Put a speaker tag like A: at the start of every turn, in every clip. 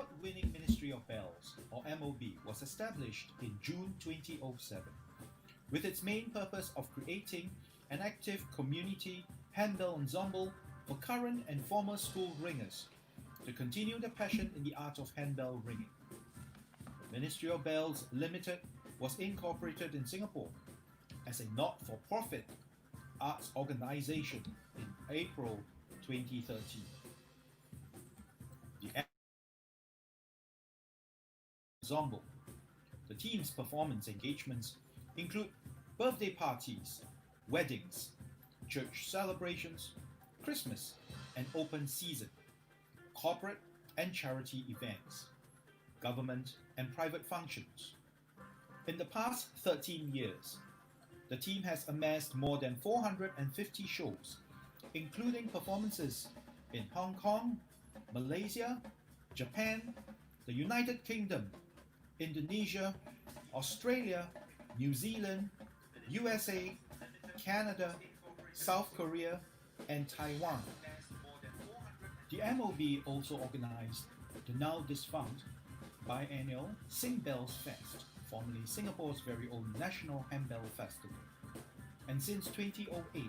A: award-winning Ministry of Bellz, or MOB, was established in June 2007, with its main purpose of creating an active community handbell ensemble for current and former school ringers to continue their passion in the art of handbell ringing. The Ministry of Bellz Limited was incorporated in Singapore as a not-for-profit arts organization in April 2013. The ensemble. The team's performance engagements include birthday parties, weddings, church celebrations, Christmas and open season, corporate and charity events, government and private functions. In the past 13 years, the team has amassed more than 450 shows, including performances in Hong Kong, Malaysia, Japan, the United Kingdom, Indonesia, Australia, New Zealand, USA, Canada, South Korea, and Taiwan. The MOB also organized the now defunct biennial Sing Bellz Fest, formerly Singapore's very own National Handbell Festival. And since 2008,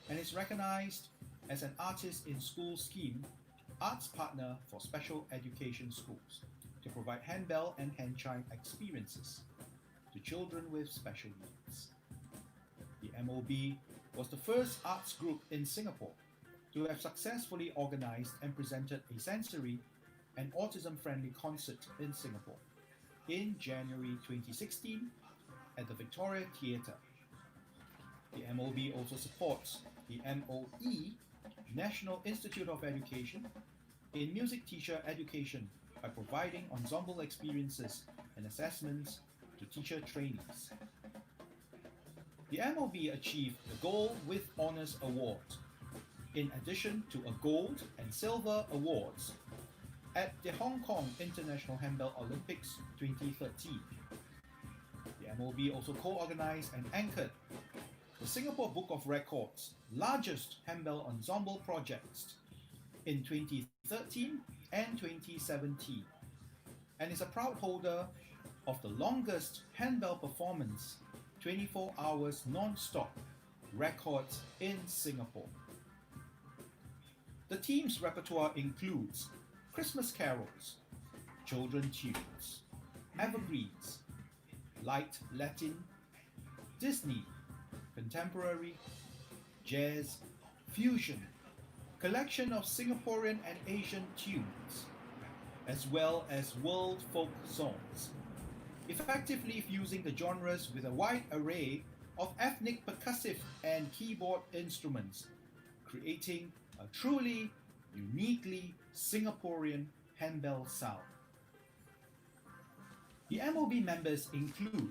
A: and is recognized as an Artist in School scheme arts partner for special education schools to provide handbell and hand chime experiences to children with special needs. The MOB was the first arts group in Singapore to have successfully organized and presented a sensory and autism-friendly concert in Singapore in January 2016 at the Victoria Theatre. The MOB also supports the MOE, National Institute of Education, in music teacher education by providing ensemble experiences and assessments to teacher trainees. The MOB achieved the Gold with Honours Award, in addition to a Gold and Silver Awards at the Hong Kong International Handbell Olympics 2013. The MOB also co-organized and anchored the Singapore Book of Records' largest handbell ensemble projects in 2013 and 2017, and is a proud holder of the longest handbell performance 24 hours non-stop records in Singapore. The team's repertoire includes Christmas carols, children tunes, evergreens, light Latin, Disney, contemporary, jazz, fusion, collection of Singaporean and Asian tunes, as well as world folk songs, effectively fusing the genres with a wide array of ethnic percussive and keyboard instruments, creating a truly, uniquely Singaporean handbell sound. The MOB members include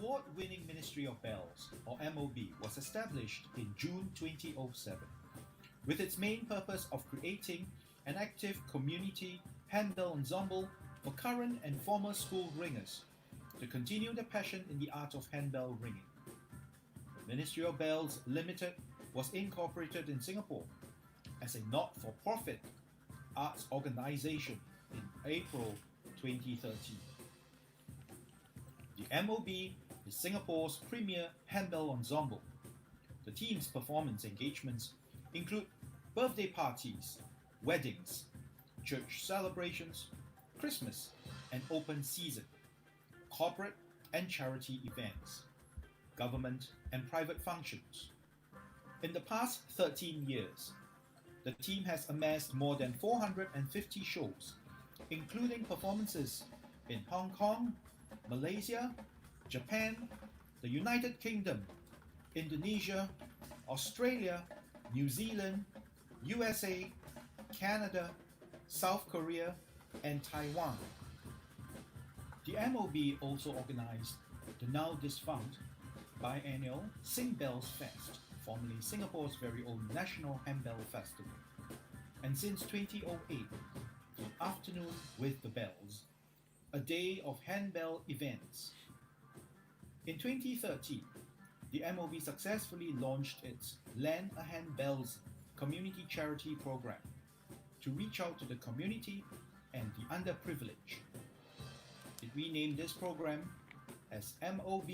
A: award-winning Ministry of Bellz, or MOB, was established in June 2007, with its main purpose of creating an active community handbell ensemble for current and former school ringers to continue their passion in the art of handbell ringing. The Ministry of Bellz Limited was incorporated in Singapore as a not-for-profit arts organization in April 2013. The MOB is Singapore's premier handbell ensemble. The team's performance engagements include birthday parties, weddings, church celebrations, Christmas and open season, corporate and charity events, government and private functions. In the past 13 years, the team has amassed more than 450 shows, including performances in Hong Kong, Malaysia, Japan, the United Kingdom, Indonesia, Australia, New Zealand, USA, Canada, South Korea, and Taiwan. The MOB also organized the now defunct biennial Sing Bellz Fest, formerly Singapore's very own National Handbell Festival, and since 2008, the Afternoon with the Bellz, a day of handbell events. In 2013, the MOB successfully launched its Lend a Hand Bellz community charity program to reach out to the community and the underprivileged. It renamed this program as MOB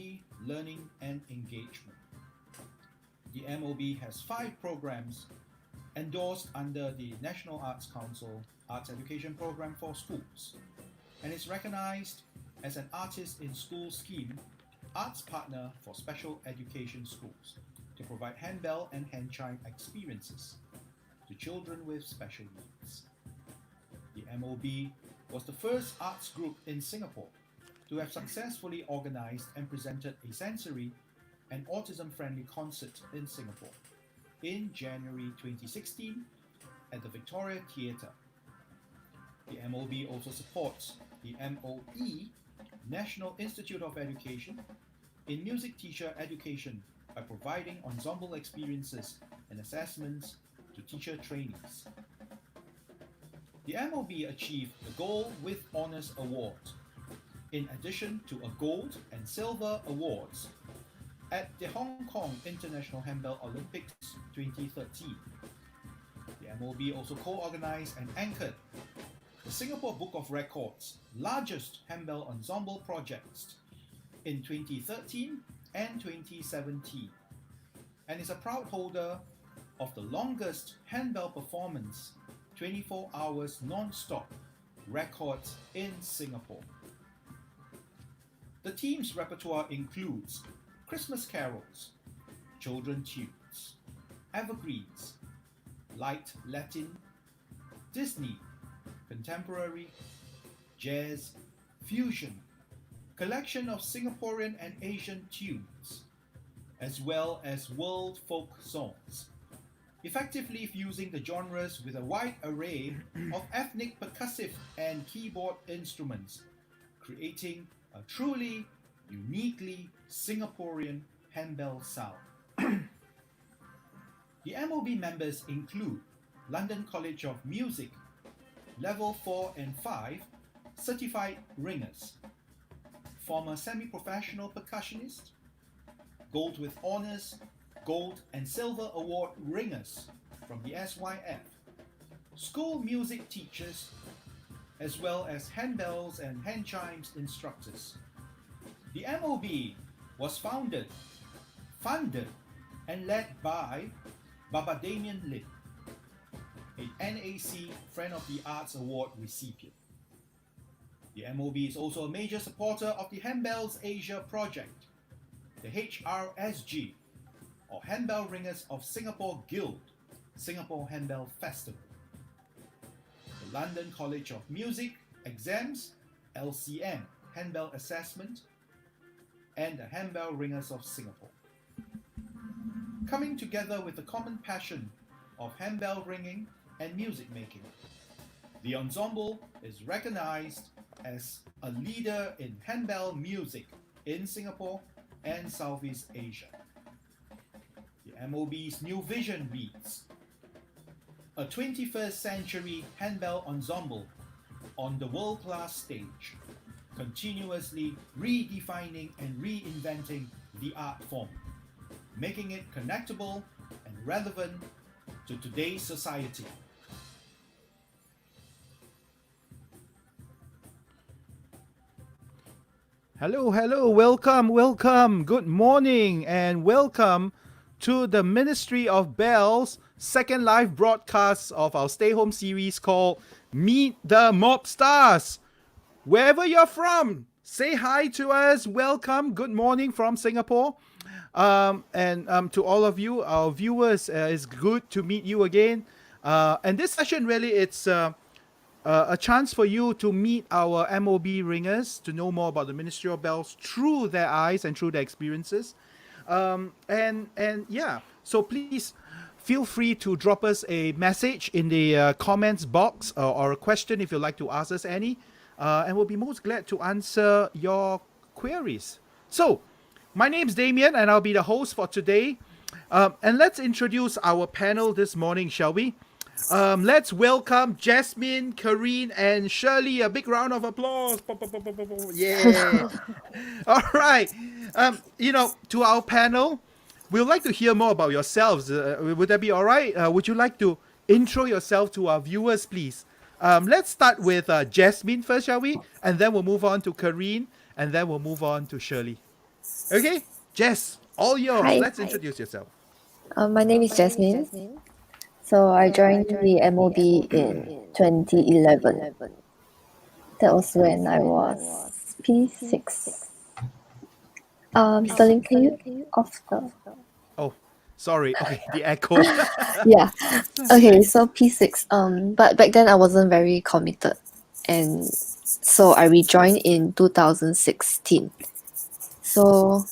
A: Learning and Engagement. The MOB has 5 programs endorsed under the National Arts Council Arts Education Program for Schools, and is recognized as an Artist in School scheme arts partner for special education schools to provide handbell and hand chime experiences to children with special needs. The MOB was the first arts group in Singapore to have successfully organized and presented a sensory and autism-friendly concert in Singapore in January 2016 at the Victoria Theatre. The MOB also supports the MOE, National Institute of Education, in music teacher education by providing ensemble experiences and assessments to teacher trainees. The MOB achieved the Gold with Honours Award, in addition to a Gold and Silver Awards at the Hong Kong International Handbell Olympics 2013. The MOB also co-organized and anchored the Singapore Book of Records' largest handbell ensemble projects in 2013 and 2017, and is a proud holder of the longest handbell performance 24 hours non-stop records in Singapore. The team's repertoire includes Christmas carols, children tunes, evergreens, light Latin, Disney, contemporary, jazz, fusion, collection of Singaporean and Asian tunes, as well as world folk songs, effectively fusing the genres with a wide array of ethnic percussive and keyboard instruments, creating a truly, uniquely Singaporean handbell sound. The MOB members include London College of Music, Level 4 and 5 certified ringers, former semi-professional percussionists, Gold with Honours, Gold and Silver Award ringers from the SYF, school music teachers, as well as handbells and hand chimes instructors. The MOB was founded, funded, and led by Baba Damien Lim, a NAC Friend of the Arts Award recipient. The MOB is also a major supporter of the Handbells Asia project, the HRSG, or Handbell Ringers of Singapore Guild, Singapore Handbell Festival, the London College of Music Exams, LCM, Handbell Assessment, and the Handbell Ringers of Singapore. Coming together with the common passion of handbell ringing and music making, the ensemble is recognized as a leader in handbell music in Singapore and Southeast Asia. The MOB's new vision reads: a 21st century handbell ensemble on the world-class stage, continuously redefining and reinventing the art form, making it connectable and relevant to today's society. Hello, welcome, good morning, and welcome to the Ministry of Bell's second live broadcast of our stay home series called Meet the MOBsters. Wherever you're from, say hi to us. Welcome, good morning from Singapore. And to all of you, our viewers, it's good to meet you again. And this session really, it's a chance for you to meet our MOB ringers, to know more about the Ministry of Bellz through their eyes and through their experiences. And yeah, so please feel free to drop us a message in the comments box, or a question if you'd like to ask us any. And we'll be most glad to answer your queries. So, my name's Damien, and I'll be the host for today. And let's introduce our panel this morning, shall we? Let's welcome Jasmine, Kareen, and Shirley. A big round of applause. Yeah. All right. To our panel, we'd like to hear more about yourselves. Would that be all right? Would you like to intro yourself to our viewers, please? Let's start with Jasmine first, shall we? And then we'll move on to Kareen, and then we'll move on to Shirley. Okay, Jess, all yours.
B: Hi.
A: Let's introduce yourself.
B: My name is Jasmine. So I joined the MOB in 2011. That was when I was P6. Sterling, can you off the...
A: Oh, sorry. Okay, the echo.
B: Yeah. Okay, so P6. But back then I wasn't very committed, and so I rejoined in 2016. So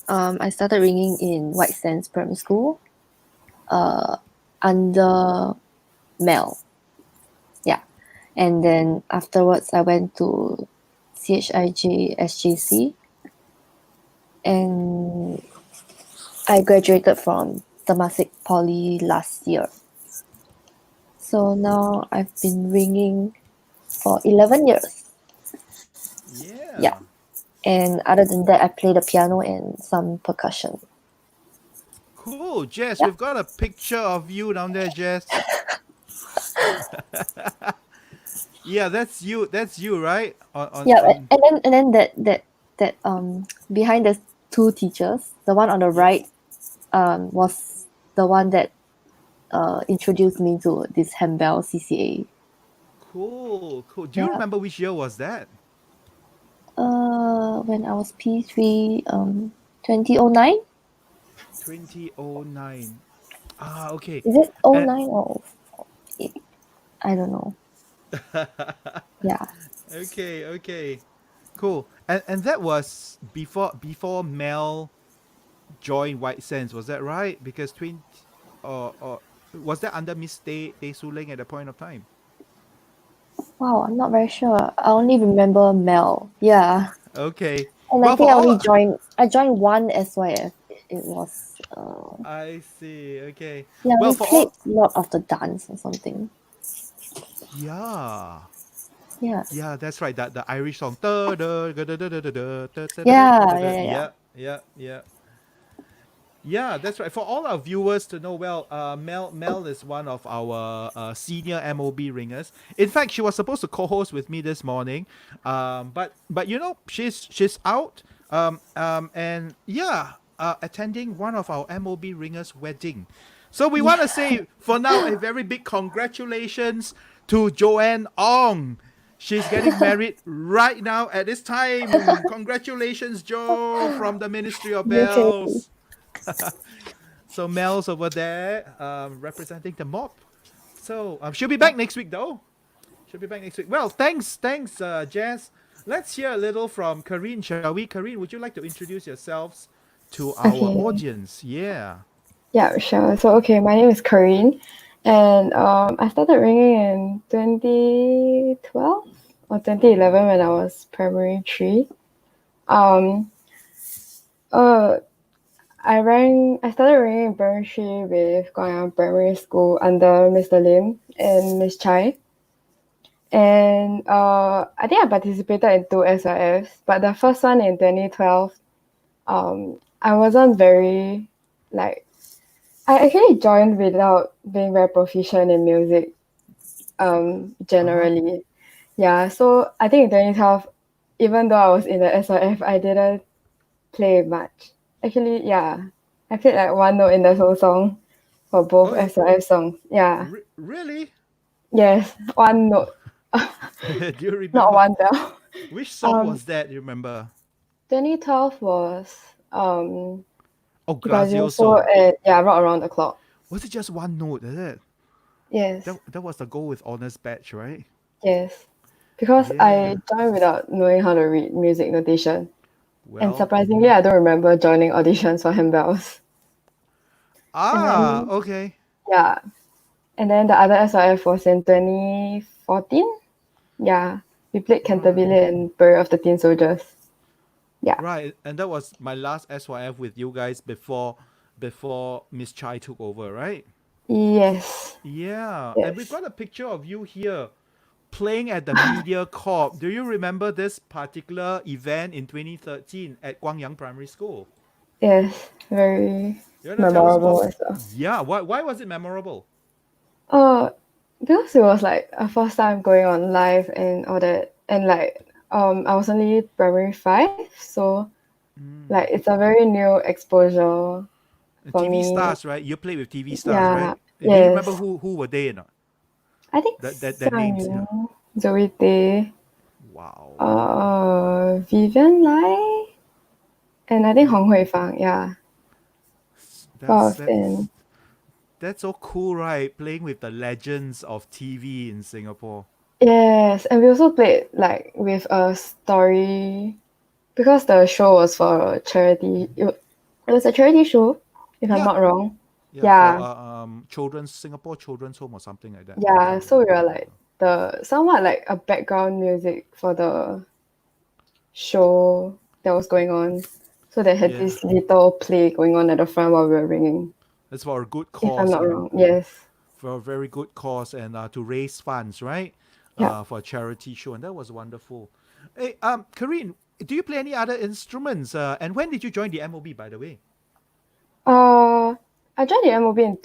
B: I started ringing in White Sands Primary School under Mel. Yeah. And then afterwards I went to CHIJ SJC, and I graduated from Temasek Poly last year. So now I've been ringing for 11 years. Yeah. And other than that, I play the piano and some percussion.
A: Cool, Jess.
B: Yeah.
A: We've got a picture of you down there, Jess. Yeah, that's you. That's you, right?
B: And then that behind the two teachers, the one on the right was the one that introduced me to this handbell CCA.
A: Cool. Do you remember which year was that?
B: When I was P3, 2009.
A: 2009. Ah, okay.
B: Is it 09 or I don't know. Yeah.
A: Okay. Cool. And that was before Mel joined White Sands, was that right? Because or was that under Miss Tay Su Ling at the point of time?
B: Wow, I'm not very sure. I only remember Mel. Yeah.
A: Okay.
B: And I think I joined one SYF. It was
A: I see. Okay.
B: Yeah,
A: well,
B: we played a lot of the dance or something.
A: Yeah.
B: Yeah.
A: Yeah, that's right. The Irish song. Yeah, that's right. For all our viewers to know, well, Mel is one of our senior MOB ringers. In fact, she was supposed to co-host with me this morning, but she's out, and yeah, attending one of our MOB ringers' wedding. So we want to say for now a very big congratulations to Joanne Ong. She's getting married right now at this time. Congratulations, Jo, from the Ministry of Bellz. So Mel's over there representing the mob. So she'll be back next week though. Well, thanks, Jess. Let's hear a little from Kareen, shall we? Kareen, would you like to introduce yourselves to our audience? Yeah,
C: sure. So my name is Kareen, and I started ringing in 2012 or 2011 when I was primary 3. Uh, I started ringing in primary three with Guangyang Primary School under Mr. Lim and Miss Chai. And I think I participated in two SIFs, but the first one in 2012, I wasn't very like I actually joined without being very proficient in music, generally. Yeah, so I think in 2012, even though I was in the SIF, I didn't play much. Actually, yeah, I played like one note in the whole song for both
D: Oh,
C: SIF songs. Yeah,
D: really?
C: yes, one note,
D: Do you
C: not
D: remember
C: one bell.
D: which song
C: Um,
D: was that? You remember?
C: 2012 was
D: Oh,
C: Grazioso
D: Grazioso.
C: and yeah, Rock Around the Clock.
D: Was it just one note? Is it?
C: Yes,
D: That was the goal with honors badge, right?
C: yes. Because I
D: Yeah.
C: joined without knowing how to read music notation. And
D: Well.
C: surprisingly, I don't remember joining auditions for handbells. And then,
D: Okay.
C: yeah. And then the other SIF was in 2014. Yeah. We played
D: Right.
C: Canterbury and Burial of the Tin Soldiers. Yeah.
D: Right. And that was my last SYF with you guys before Miss Chai took over, right?
C: Yes.
D: Yeah. And we've
C: Yes.
D: got a picture of you here playing at the Media Corp. Do you remember this particular event in 2013 at Guangyang Primary School?
C: Yes. Very
D: You want to tell us more?
C: memorable as well.
D: Yeah. Why was it memorable?
C: Uh, because it was like a first time going on live and all that. And like, I was only primary five. So, like,
D: Mm.
C: it's a very new exposure for
D: TV
C: me.
D: stars, right? You played with TV stars,
C: Yeah.
D: right? Do you remember
C: Yes.
D: who were they? Not
C: I think
D: that names? Yeah.
C: Xiang Zoe Tay,
D: Wow.
C: Vivian Lai, and I think
D: Yeah.
C: Hong Hui Fang. Yeah, four
D: That's
C: of them.
D: that's so cool, right? Playing with the legends of TV in Singapore.
C: Yes, and we also played like with a story because the show was for a charity. It was a charity show, if I'm
D: Yeah.
C: not wrong.
D: Yeah, for
C: Yeah,
D: children's Singapore Children's Home or something like that. I
C: yeah.
D: can't
C: So we
D: remember.
C: were like the somewhat like a background music for the show that was going on. So they had
D: Yeah.
C: this little play going on at the front while we were ringing.
D: It's for a good
C: If I'm
D: cause,
C: not wrong. Yes.
D: for a very good cause, and to raise funds, right?
C: Yeah.
D: For a charity show, and that was wonderful. Hey, Karine, do you play any other instruments? And when did you join the MOB, by the way?
C: I joined the MOB in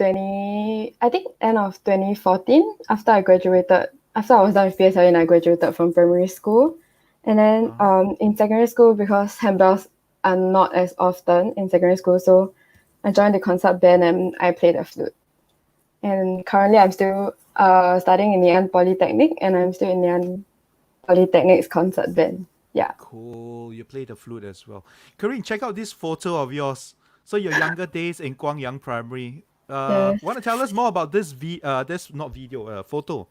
C: I think end of 2014 after I graduated. After I was done with PSLE and I graduated from primary school. And then
D: Uh,
C: in secondary school, because handbells are not as often in secondary school, so I joined the concert band and I played the flute. And currently I'm still studying in Ngee Polytechnic and I'm still in Ngee Polytechnic's concert band. Yeah.
D: cool. You play the flute as well. Karine, check out this photo of yours. So your younger days in Guangyang Primary.
C: Yes.
D: Want to tell us more about this not video, photo?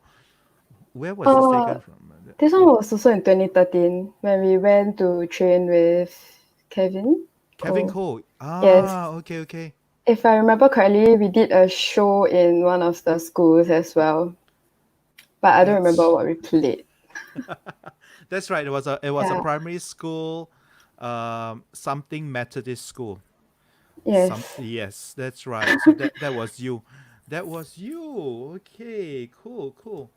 D: Where was this
C: Uh,
D: taken from?
C: this one was also in 2013 when we went to train with Kevin
D: Kevin
C: Cole.
D: Cole.
C: Yes.
D: Okay.
C: If I remember correctly, we did a show in one of the schools as well. But I don't remember
D: That's
C: what we played.
D: that's right. It was a
C: Yeah.
D: primary school, something Methodist school.
C: Yes.
D: Yes, that's right. So that was you. That was you. Okay, cool.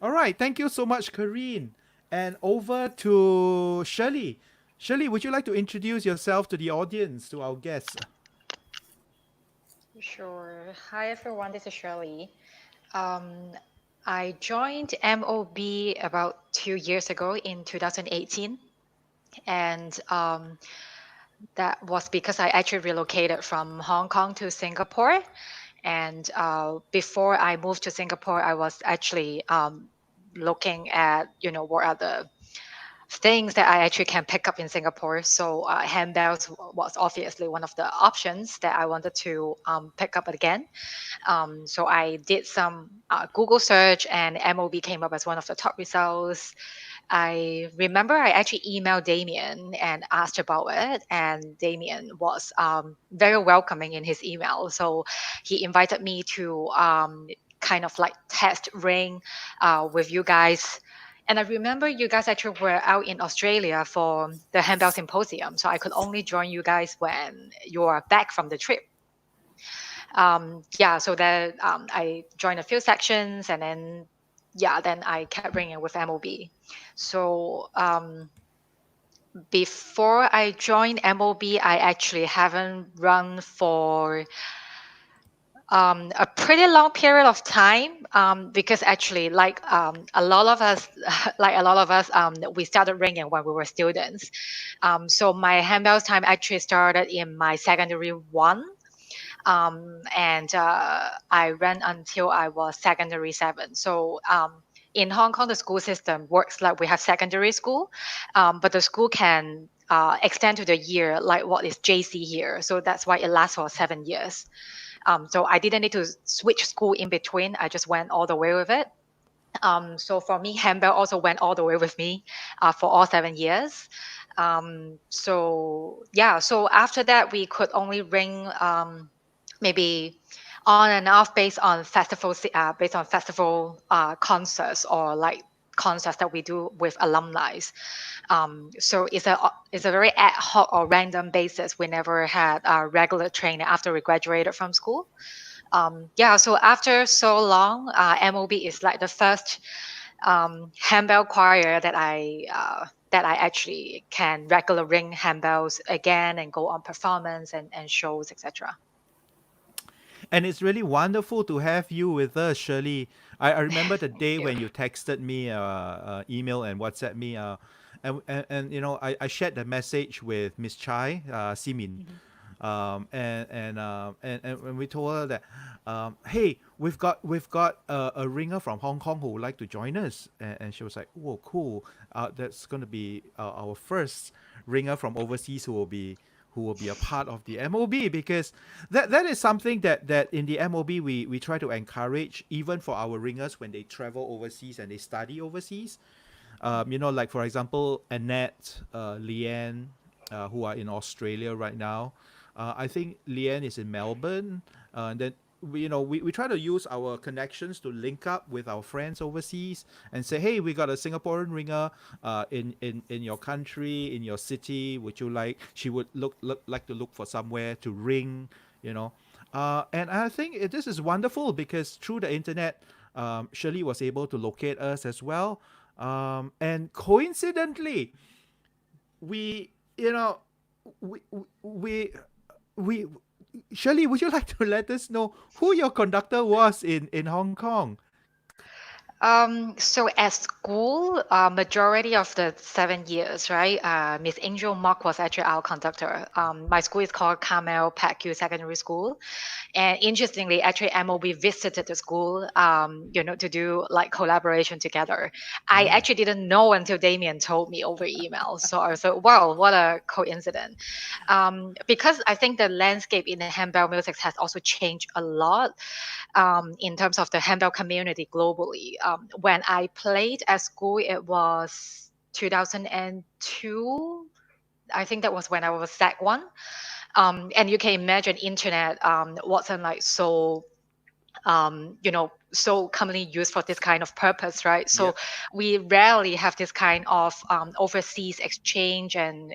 D: All right, thank you so much, Karine. And over to Shirley. Shirley, would you like to introduce yourself to the audience, to our guests?
E: Sure. Hi, everyone. This is Shirley. Um, I joined MOB about 2 years ago in 2018. And that was because I actually relocated from Hong Kong to Singapore. And before I moved to Singapore, I was actually looking at, what are the things that I actually can pick up in Singapore. So handbells was obviously one of the options that I wanted to pick up again. So I did some Google search and MOB came up as one of the top results. I remember I actually emailed Damien and asked about it, and Damien was very welcoming in his email. So he invited me to kind of like test ring with you guys And I remember you guys actually were out in Australia for the handbell symposium, so I could only join you guys when you are back from the trip. Yeah, so then I joined a few sections, and then then I kept ringing with MOB. So before I joined MOB, I actually haven't run for a pretty long period of time, because actually, a lot of us, we started ringing when we were students. So my handbells time actually started in my secondary one, and I ran until I was secondary 7. So in Hong Kong, the school system works like we have secondary school, but the school can extend to the year like what is JC here. So that's why it lasts for 7 years. So I didn't need to switch school in between. I just went all the way with it. So for me, handbell also went all the way with me for all 7 years. So after that, we could only ring maybe on and off based on festival concerts, or like concerts that we do with alumni. So it's a very ad hoc or random basis. We never had regular training after we graduated from school. So after so long, MOB is like the first handbell choir that I actually can regular ring handbells again and go on performance and shows, etc.
D: And it's really wonderful to have you with us, Shirley. I remember the day
E: you.
D: when you texted me, email and WhatsApp me, and I shared the message with Miss Chai, Simin, and when we told her that, hey, we've got a ringer from Hong Kong who would like to join us, and she was like, oh, cool, that's going to be our first ringer from overseas who will be a part of the MOB, because that is something that in the MOB we try to encourage, even for our ringers when they travel overseas and they study overseas. Like for example, Annette, Leanne, who are in Australia right now. I think Leanne is in Melbourne. And then we try to use our connections to link up with our friends overseas and say, hey, we got a Singaporean ringer in your country, in your city. Would you like? She would like to look for somewhere to ring, and I think this is wonderful because through the internet, Shirley was able to locate us as well. And coincidentally, we you know we Shirley, would you like to let us know who your conductor was in Hong Kong?
E: So at school, majority of the 7 years, right? Miss Angel Mock was actually our conductor. My school is called Carmel Pacu Secondary School, and interestingly, actually MOB visited the school, to do like collaboration together. I actually didn't know until Damien told me over email. So I was like, wow, what a coincidence. Because I think the landscape in the handbell music has also changed a lot. In terms of the handbell community globally. When I played at school, it was 2002. I think that was when I was Sec 1. And you can imagine internet wasn't like so so commonly used for this kind of purpose, right? So
D: Yep.
E: we rarely have this kind of overseas exchange and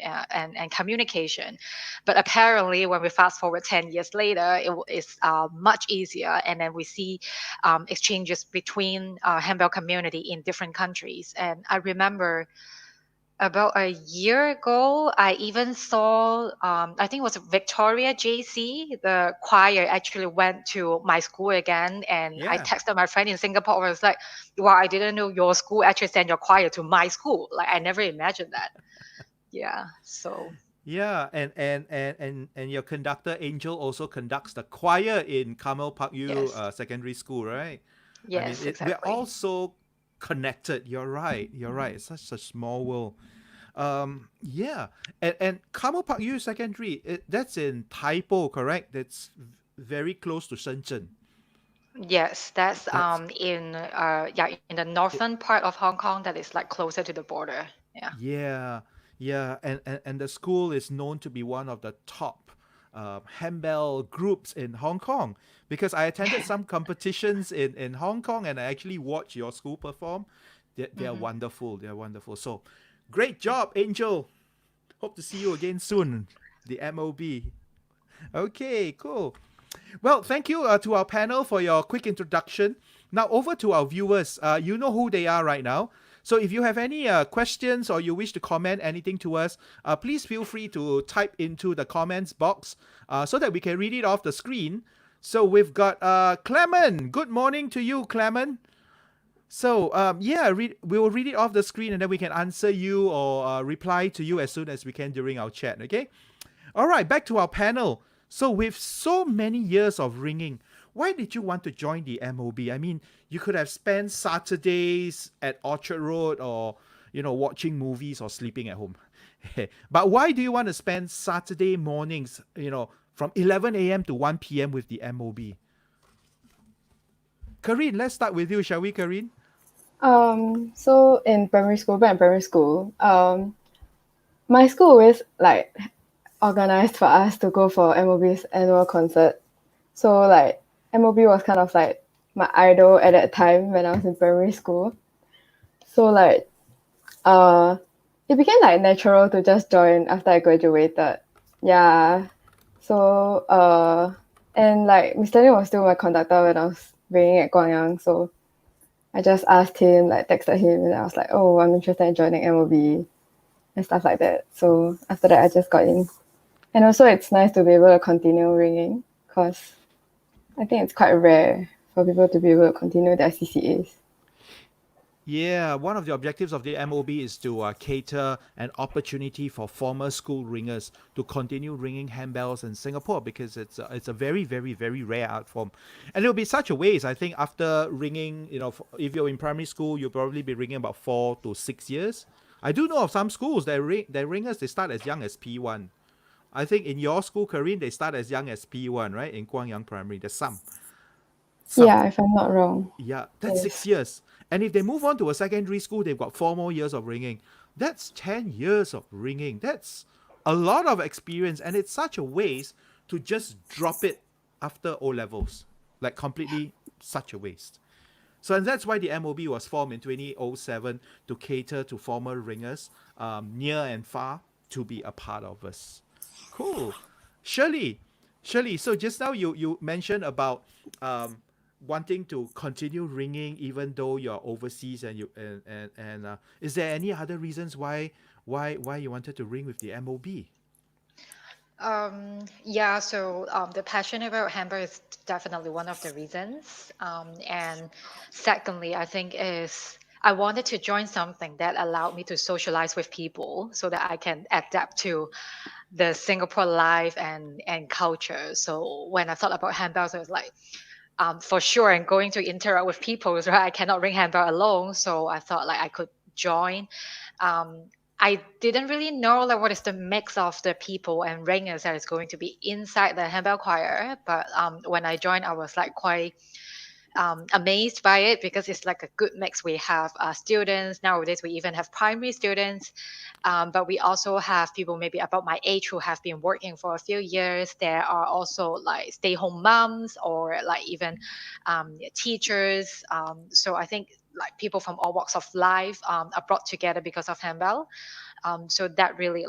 E: communication. But apparently, when we fast forward 10 years later, it is much easier, and then we see exchanges between handbell community in different countries. And I remember about a year ago, I even saw, I think it was Victoria JC, the choir actually went to my school again. And I
D: Yeah.
E: texted my friend in Singapore. I was like, wow, I didn't know your school actually sent your choir to my school. Like, I never imagined that. Yeah. So,
D: Yeah, and your conductor Angel also conducts the choir in Carmel Park U
E: yes.
D: Secondary School, right? I mean,
E: Yes,
D: we're
E: exactly.
D: all so connected. You're right. You're right. It's such a small world. Yeah, and Carmel Park U Secondary, that's in Taipo, correct? That's very close to Shenzhen.
E: Yes, that's
D: That's
E: in the northern part of Hong Kong that is like closer to the border. Yeah.
D: Yeah, yeah, and the school is known to be one of the top handbell groups in Hong Kong, because I attended some competitions in Hong Kong and I actually watched your school perform. They're wonderful. They're wonderful. So, great job, Angel. Hope to see you again soon. The MOB. Okay, cool. Well, thank you to our panel for your quick introduction. Now, over to our viewers. You know who they are right now. So if you have any questions or you wish to comment anything to us, please feel free to type into the comments box so that we can read it off the screen. So we've got Clement. Good morning to you, Clement. So we will read it off the screen and then we can answer you or reply to you as soon as we can during our chat, okay? All right, back to our panel. So with so many years of ringing, why did you want to join the MOB? I mean, you could have spent Saturdays at Orchard Road or, watching movies or sleeping at home. But why do you want to spend Saturday mornings, from 11 a.m. to 1 p.m. with the MOB? Kareen, let's start with you, shall we, Kareen?
C: So in primary school, my school always organized for us to go for MOB's annual concert. So MOB was kind of like my idol at that time when I was in primary school. So it became natural to just join after I graduated. Yeah. So and Mr. Lim was still my conductor when I was ringing at Guangyang. So I just asked him, texted him, and I was like, oh, I'm interested in joining MOB and stuff like that. So after that, I just got in. And also it's nice to be able to continue ringing because I think it's quite rare for people to be able to continue their CCAs.
D: Yeah, one of the objectives of the MOB is to cater an opportunity for former school ringers to continue ringing handbells in Singapore because it's a very, very, very rare art form. And it will be such a waste, I think, after ringing, if you're in primary school, you'll probably be ringing about 4 to 6 years. I do know of some schools that their ringers, they start as young as P1. I think in your school, Kareen, they start as young as P1, right? In Guangyang Primary, there's some.
C: Yeah, if I'm not wrong.
D: Yeah, that's 6 years. And if they move on to a secondary school, they've got 4 more years of ringing. That's 10 years of ringing. That's a lot of experience. And it's such a waste to just drop it after O-levels. Completely such a waste. So and that's why the MOB was formed in 2007 to cater to former ringers near and far to be a part of us. Cool. Shirley, so just now you mentioned about wanting to continue ringing even though you're overseas and is there any other reasons why you wanted to ring with the MOB?
E: The passion about handball is definitely one of the reasons. And secondly, I think is I wanted to join something that allowed me to socialize with people so that I can adapt to the Singapore life and culture. So when I thought about handballs, I was like, for sure, I'm going to interact with people, right? I cannot ring handball alone. So I thought I could join. I didn't really know what is the mix of the people and ringers that is going to be inside the handball choir. But when I joined, I was quite amazed by it because it's a good mix. We have students nowadays. We even have primary students, but we also have people maybe about my age who have been working for a few years. There are also stay-home moms or even teachers. So I think people from all walks of life are brought together because of handball. So that really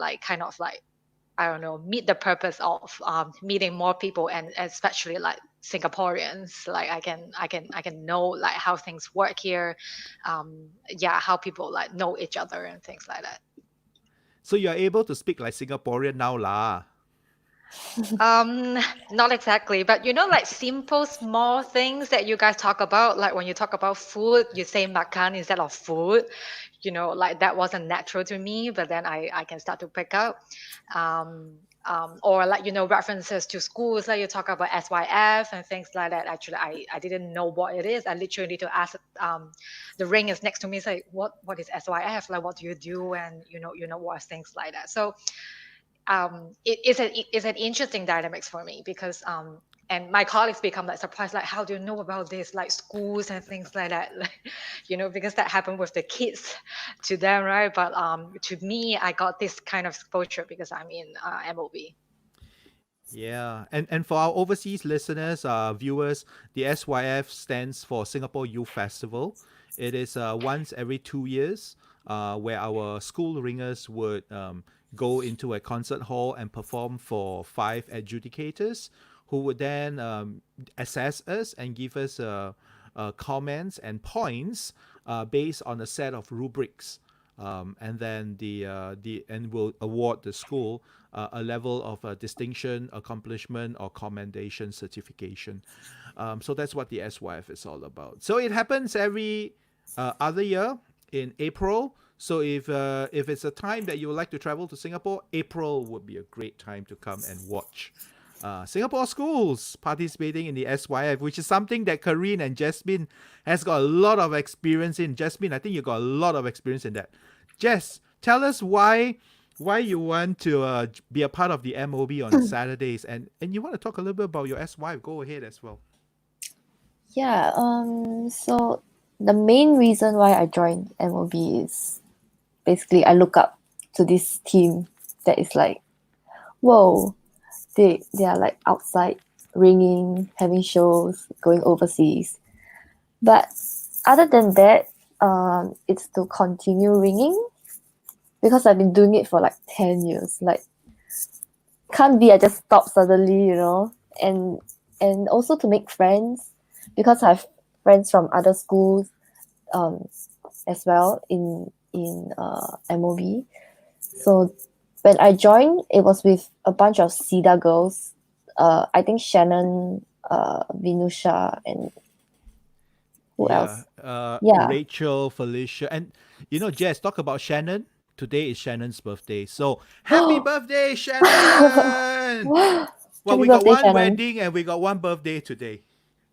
E: I don't know, meet the purpose of meeting more people and especially Singaporeans. I can know how things work here. How people know each other and things like that.
D: So you're able to speak Singaporean now lah.
E: Not exactly, but simple small things that you guys talk about, when you talk about food, you say makan instead of food, that wasn't natural to me, but then I can start to pick up. Or references to schools, you talk about SYF and things like that. Actually, I didn't know what it is. I literally need to ask the ring is next to me, say what is SYF, what do you do, and what things like that. So it's an interesting dynamics for me because and my colleagues become surprised, how do you know about this, schools and things like that, because that happened with the kids to them, right? But to me, I got this kind of exposure because I'm in MOB.
D: Yeah, and for our overseas listeners, viewers, the SYF stands for Singapore Youth Festival. It is once every 2 years, where our school ringers would go into a concert hall and perform for 5 adjudicators, who would then assess us and give us comments and points based on a set of rubrics. And then and will award the school a level of distinction, accomplishment, or commendation certification. So that's what the SYF is all about. So it happens every other year in April. So if it's a time that you would like to travel to Singapore, April would be a great time to come and watch Singapore schools participating in the SYF, which is something that Kareen and Jasmine has got a lot of experience in. Jasmine, I think you got a lot of experience in that. Jess, tell us why you want to be a part of the MOB on Saturdays, and you want to talk a little bit about your SYF. Go ahead as well.
B: Yeah, so the main reason why I joined MOB is basically I look up to this team that is like, whoa, they are like outside ringing, having shows, going overseas. But other than that, it's to continue ringing because I've been doing it for like 10 years. Like, can't be I just stop suddenly, you know, and also to make friends because I have friends from other schools as well in MOB. So when I joined, it was with a bunch of SIDA girls. I think Shannon, Vinusha, and who else?
D: Rachel, Felicia, and Jess, talk about Shannon. Today is Shannon's birthday, so happy birthday, Shannon! Well, we got one
B: Shannon.
D: wedding and we got one birthday today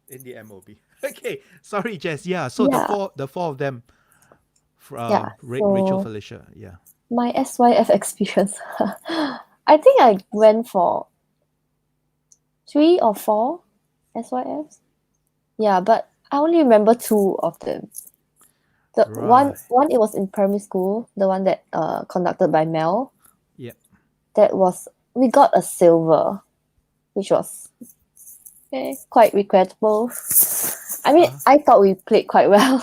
D: in the MOB. Okay, sorry, Jess. Yeah, so the four of them, Rachel, Felicia. Yeah.
B: My SYF experience. I think I went for 3 or 4 SYFs. Yeah, but I only remember 2 of them. The one it was in primary school, the one that conducted by Mel.
D: Yeah.
B: We got a silver, which was quite regrettable. I mean, I thought we played quite well.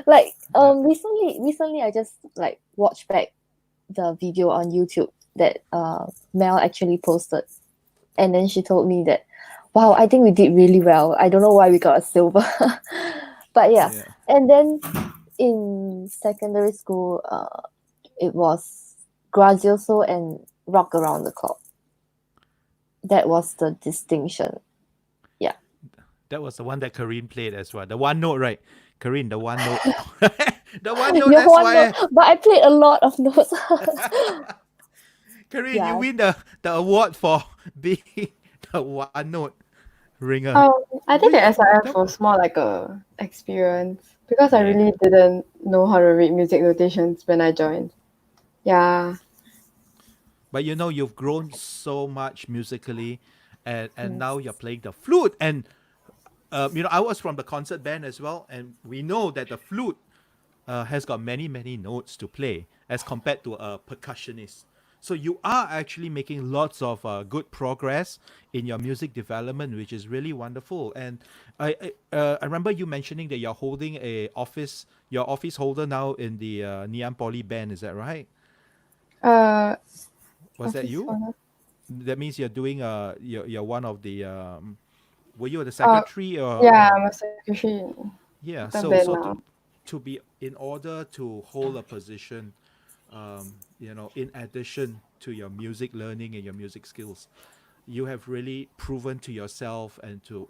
B: Like recently I just like watched back the video on YouTube that Mel actually posted, and then she told me that, wow, I think we did really well. I don't know why we got a silver. But yeah. And then in secondary school, it was Grazioso and Rock Around the Clock. That was the distinction. Yeah.
D: That was the one that Kareen played as well. The one note, right? Kareen, the one note. The one note,
B: Your
D: that's
B: one
D: why.
B: note, but I played a lot of notes.
D: Kareen, you win the award for being the one note ringer.
C: I think the SIF was more like a experience because I really didn't know how to read music notations when I joined. Yeah.
D: But you've grown so much musically, and now you're playing the flute. And I was from the concert band as well, and we know that the flute has got many, many notes to play as compared to a percussionist. So you are actually making lots of good progress in your music development, which is really wonderful. And I remember you mentioning that you're holding your office holder now in the Ngee Ann Poly band. Is that right? Was that you?
C: Holder.
D: That means you're doing you're one of the were you the secretary or?
C: Yeah, I'm a secretary.
D: Yeah,
C: The
D: so to be in order to hold a position, in addition to your music learning and your music skills, you have really proven to yourself and to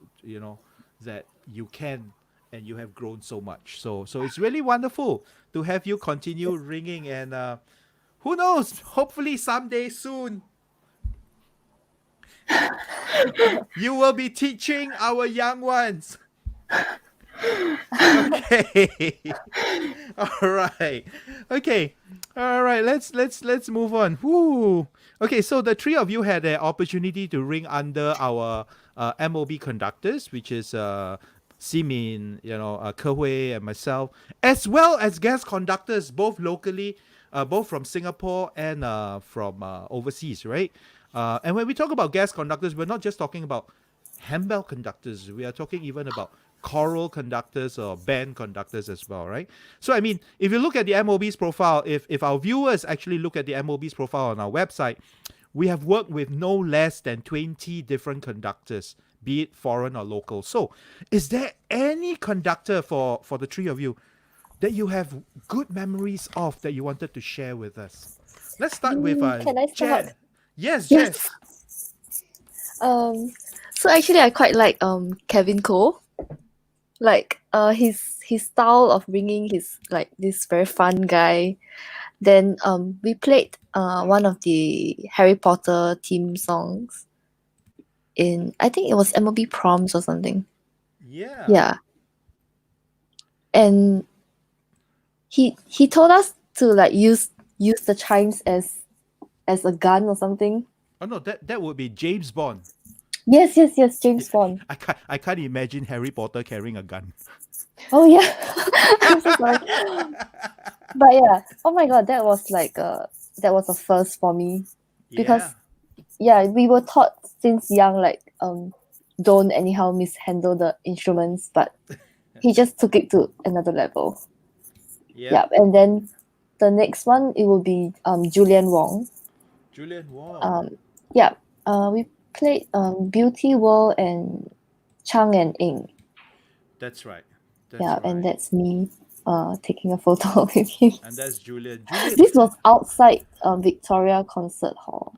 D: that you can, and you have grown so much. So it's really wonderful to have you continue ringing, and who knows, hopefully someday soon you will be teaching our young ones. Okay. All right. Okay. All right. Let's move on. Woo. Okay. So the 3 of you had an opportunity to ring under our MOB conductors, which is Simin, Ke Hui, and myself, as well as guest conductors, both locally, both from Singapore and from overseas, right? And when we talk about guest conductors, we're not just talking about handbell conductors. We are talking even about choral conductors or band conductors as well, right? So I mean, if you look at the MOB's profile, if our viewers actually look at the MOB's profile on our website, we have worked with no less than 20 different conductors, be it foreign or local. So is there any conductor for the three of you that you have good memories of that you wanted to share with us? Let's start with
B: Can I start?
D: Jess. Yes,
B: Yes.
D: Jess.
B: So actually I quite like Kevin Cole. Like his style of ringing, he's like this very fun guy. Then we played one of the Harry Potter theme songs in, I think it was MOB proms or something.
D: Yeah.
B: Yeah. And he told us to like use the chimes as a gun or something.
D: Oh no, that would be James Bond.
B: Yes, James Bond.
D: I can't imagine Harry Potter carrying a gun.
B: Oh yeah. I'm so sorry. But yeah, oh my god, that was a first for me. Because we were taught since young, like don't anyhow mishandle the instruments, but he just took it to another level. Yeah. And then the next one, it will be Julian Wong.
D: Julian Wong.
B: We played Beauty World and Chang and Ing.
D: That's right.
B: And that's me taking a photo with him.
D: And that's Julian.
B: This was outside Victoria Concert Hall.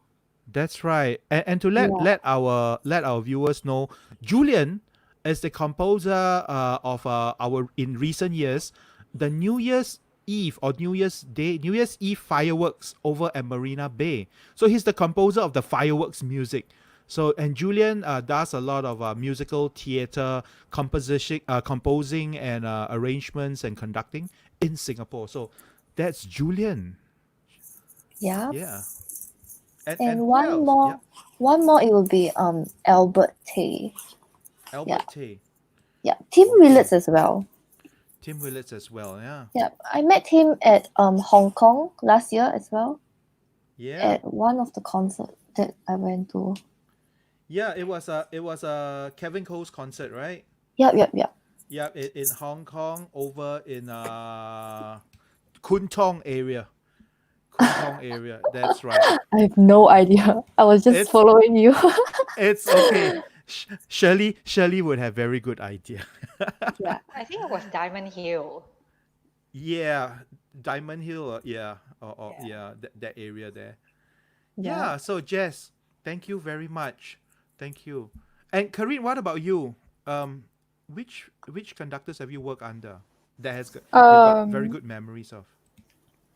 D: That's right. And to let our viewers know, Julian is the composer of our, in recent years, the New Year's Eve or New Year's Eve fireworks over at Marina Bay. So he's the composer of the fireworks music. So, and Julian does a lot of musical theater composing and arrangements and conducting in Singapore. So that's Julian.
B: Yeah. And
D: who
B: one
D: else?
B: more, it will be Albert Tay.
D: Tay.
B: Yeah, Tim Willits as well.
D: Tim Willits as well, yeah.
B: Yeah, I met him at Hong Kong last year as well.
D: Yeah.
B: At one of the concerts that I went to.
D: Yeah, it was a Kevin Cole's concert, right?
B: Yep.
D: Yeah, in Hong Kong, over in Kwun Tong area. That's right.
B: I have no idea. I was just following you.
D: It's okay. Shirley would have very good idea.
B: Yeah.
E: I think it was Diamond Hill.
D: Yeah, Diamond Hill. That area there. Yeah. So Jess, thank you very much. Thank you. And Karine, what about you? Which conductors have you worked under that has you've got very good memories of?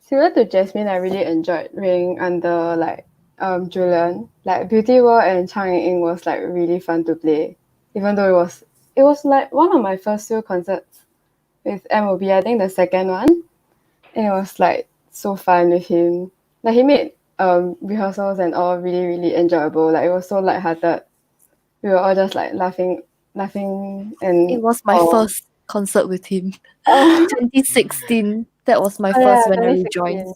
C: Similar to Jasmine, I really enjoyed ringing under like Julian. Like Beauty World and Chang Ying was like really fun to play. Even though it was like one of my first few concerts with MOB, I think the second one. And it was like so fun with him. Like he made rehearsals and all really, really enjoyable. Like it was so lighthearted. We were all just like laughing and
B: it was my first concert with him. 2016. That was my first when I joined.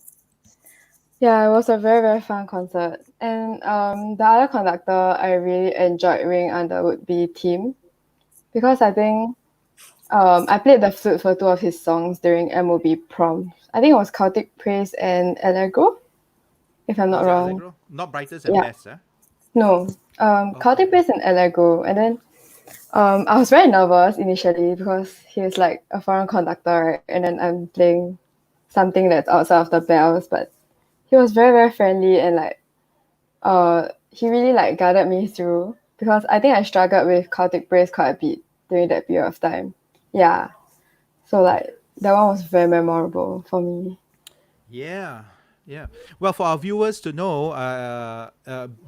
C: Yeah, it was a very, very fun concert. And the other conductor I really enjoyed ringing under would be Tim. Because I think I played the flute for two of his songs during MOB proms. I think it was Celtic Praise and Allegro, if I'm not wrong.
D: Allegro? Not Brightest and Best, eh?
C: No. Celtic Praise and Allegro. And then I was very nervous initially because he was like a foreign conductor, right? And then I'm playing something that's outside of the Bellz, but he was very, very friendly and like he really like guided me through, because I think I struggled with Celtic Praise quite a bit during that period of time. Yeah. So like that one was very memorable for me.
D: Yeah. Well, for our viewers to know,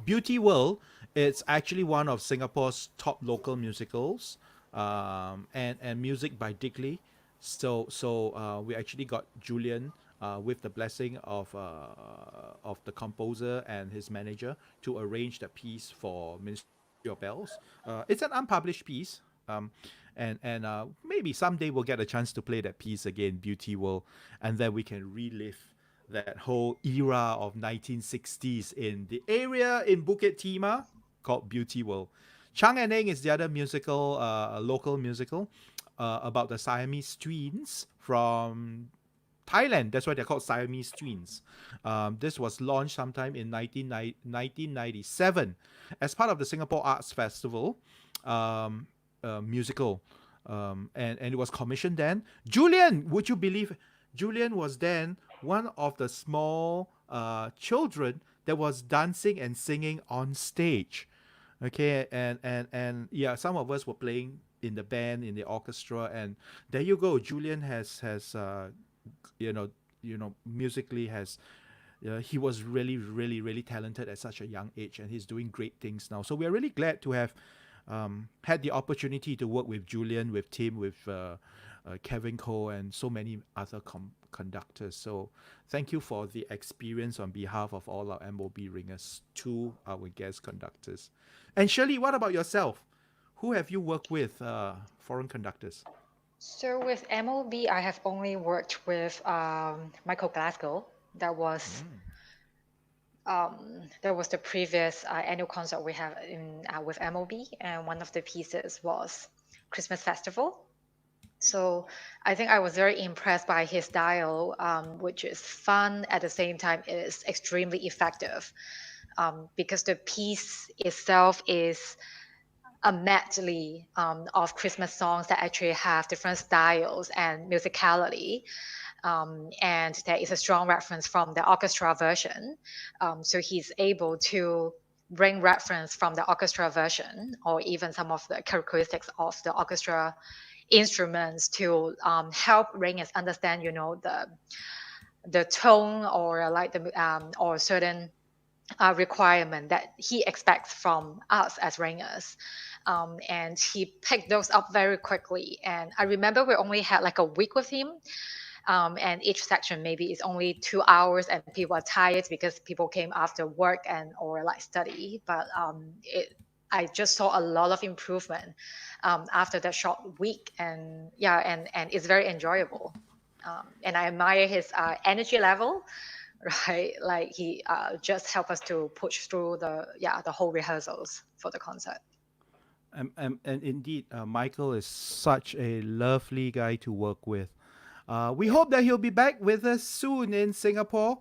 D: Beauty World, it's actually one of Singapore's top local musicals, and music by Dick Lee. So we actually got Julian with the blessing of the composer and his manager to arrange the piece for Ministry of Bellz. It's an unpublished piece, and maybe someday we'll get a chance to play that piece again, Beauty World, and then we can relive that whole era of 1960s in the area in Bukit Timah called Beauty World. Chang and Eng is the other musical, local musical. about the Siamese twins from Thailand. That's why they're called Siamese twins. This was launched sometime in 1997 as part of the Singapore Arts Festival musical. And it was commissioned then. Julian, would you believe Julian was then one of the small children that was dancing and singing on stage. Okay, and yeah, some of us were playing in the band, in the orchestra, and there you go. Julian has musically has he was really talented at such a young age, and he's doing great things now. So we're really glad to have had the opportunity to work with Julian, with Tim, with Kevin Cole, and so many other conductors. So thank you for the experience on behalf of all our MOB ringers to our guest conductors. And Shirley, what about yourself? Who have you worked with, foreign conductors?
E: So with MOB, I have only worked with Michael Glasgow. That was the previous annual concert we have in with MOB, and one of the pieces was Christmas Festival. So I think I was very impressed by his style, which is fun at the same time is extremely effective, because the piece itself is a medley of Christmas songs that actually have different styles and musicality. And there is a strong reference from the orchestra version. So he's able to bring reference from the orchestra version or even some of the characteristics of the orchestra instruments to help ringers understand, the tone or like the or certain requirement that he expects from us as ringers. And he picked those up very quickly. And I remember we only had like a week with him. And each section maybe is only 2 hours, and people are tired because people came after work or like study. But I just saw a lot of improvement after that short week, and it's very enjoyable. And I admire his energy level, right? Like he just helped us to push through the whole rehearsals for the concert.
D: And indeed, Michael is such a lovely guy to work with. We hope that he'll be back with us soon in Singapore.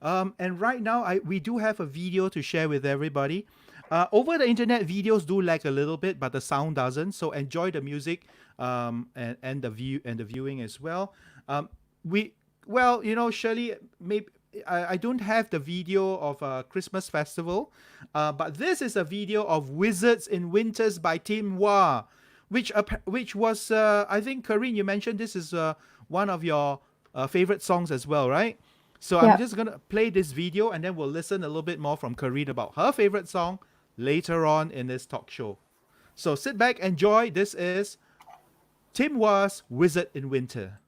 D: And right now, we do have a video to share with everybody. Over the internet, videos do lag a little bit, but the sound doesn't. So enjoy the music and the viewing as well. Shirley, maybe I don't have the video of a Christmas festival, but this is a video of Wizards in Winters by Tim Wah, which was I think, Corinne, you mentioned this is one of your favorite songs as well, right? So
C: Yeah.
D: I'm just gonna play this video, and then we'll listen a little bit more from Corinne about her favorite song later on in this talk show. So sit back, enjoy. This is Tim Wah's Wizard in Winter.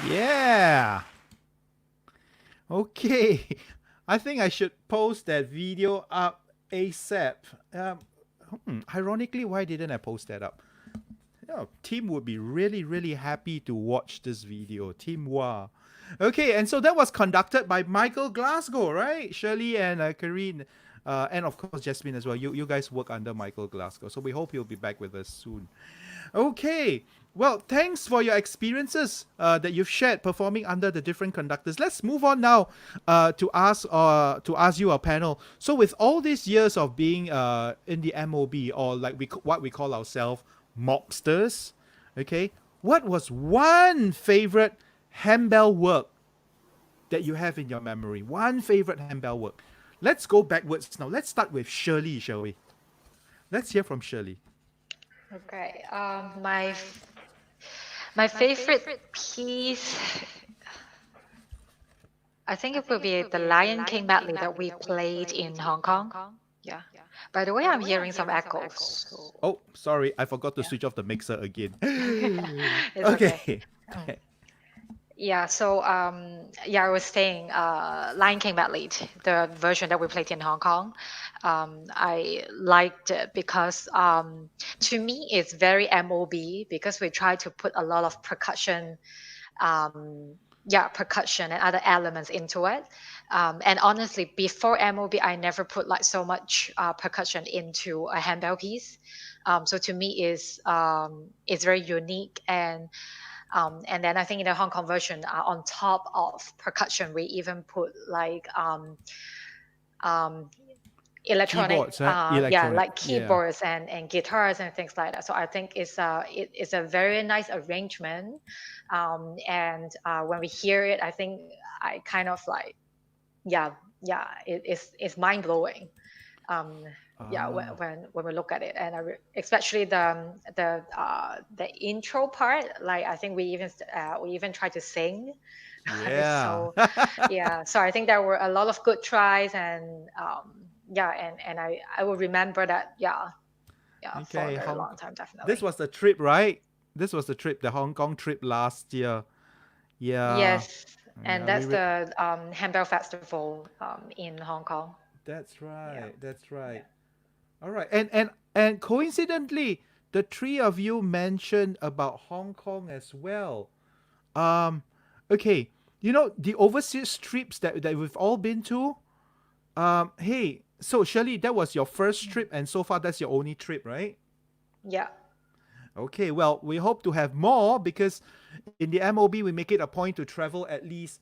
D: Yeah. Okay. I think I should post that video up ASAP. Ironically, why didn't I post that up? Team would be really, really happy to watch this video. Team Wah. Okay, and so that was conducted by Michael Glasgow, right? Shirley and Karine, and of course Jasmine as well. You guys work under Michael Glasgow, so we hope he'll be back with us soon. Okay, well, thanks for your experiences that you've shared performing under the different conductors. Let's move on now to ask you, our panel. So, with all these years of being in the MOB, or like what we call ourselves, MOBsters, okay, what was one favorite handbell work that you have in your memory? One favorite handbell work. Let's go backwards now. Let's start with Shirley, shall we? Let's hear from Shirley.
E: Okay. My favorite piece, I think it will be the Lion King medley that we played in Hong Kong. Yeah. By the way, I'm hearing some echoes.
D: Oh, sorry, I forgot to switch off the mixer again.
E: It's
D: Okay.
E: Yeah, so I was saying Lion King medley, the version that we played in Hong Kong. I liked it because to me it's very MOB, because we try to put a lot of percussion and other elements into it. And honestly, before MOB, I never put like so much percussion into a handbell piece. So to me, it's very unique. And then I think in the Hong Kong version, on top of percussion, we even put like electronic,
D: Keyboards, electronic,
E: like keyboards and guitars and things like that. So I think it's a very nice arrangement. And when we hear it, I think I kind of like, it's mind blowing. When we look at it, and especially the intro part, like I think we even tried to sing.
D: Yeah.
E: So I think there were a lot of good tries, and I will remember that for a very long time, definitely.
D: This was the trip, right? This was the trip, the Hong Kong trip last year. Yeah.
E: Yes, and that's the Handbell Festival in Hong Kong.
D: That's right. That's right. All right. And coincidentally, the three of you mentioned about Hong Kong as well. Okay, the overseas trips that we've all been to. Hey, so Shirley, that was your first trip, and so far that's your only trip, right?
E: Yeah.
D: Okay, well, we hope to have more, because in the MOB we make it a point to travel at least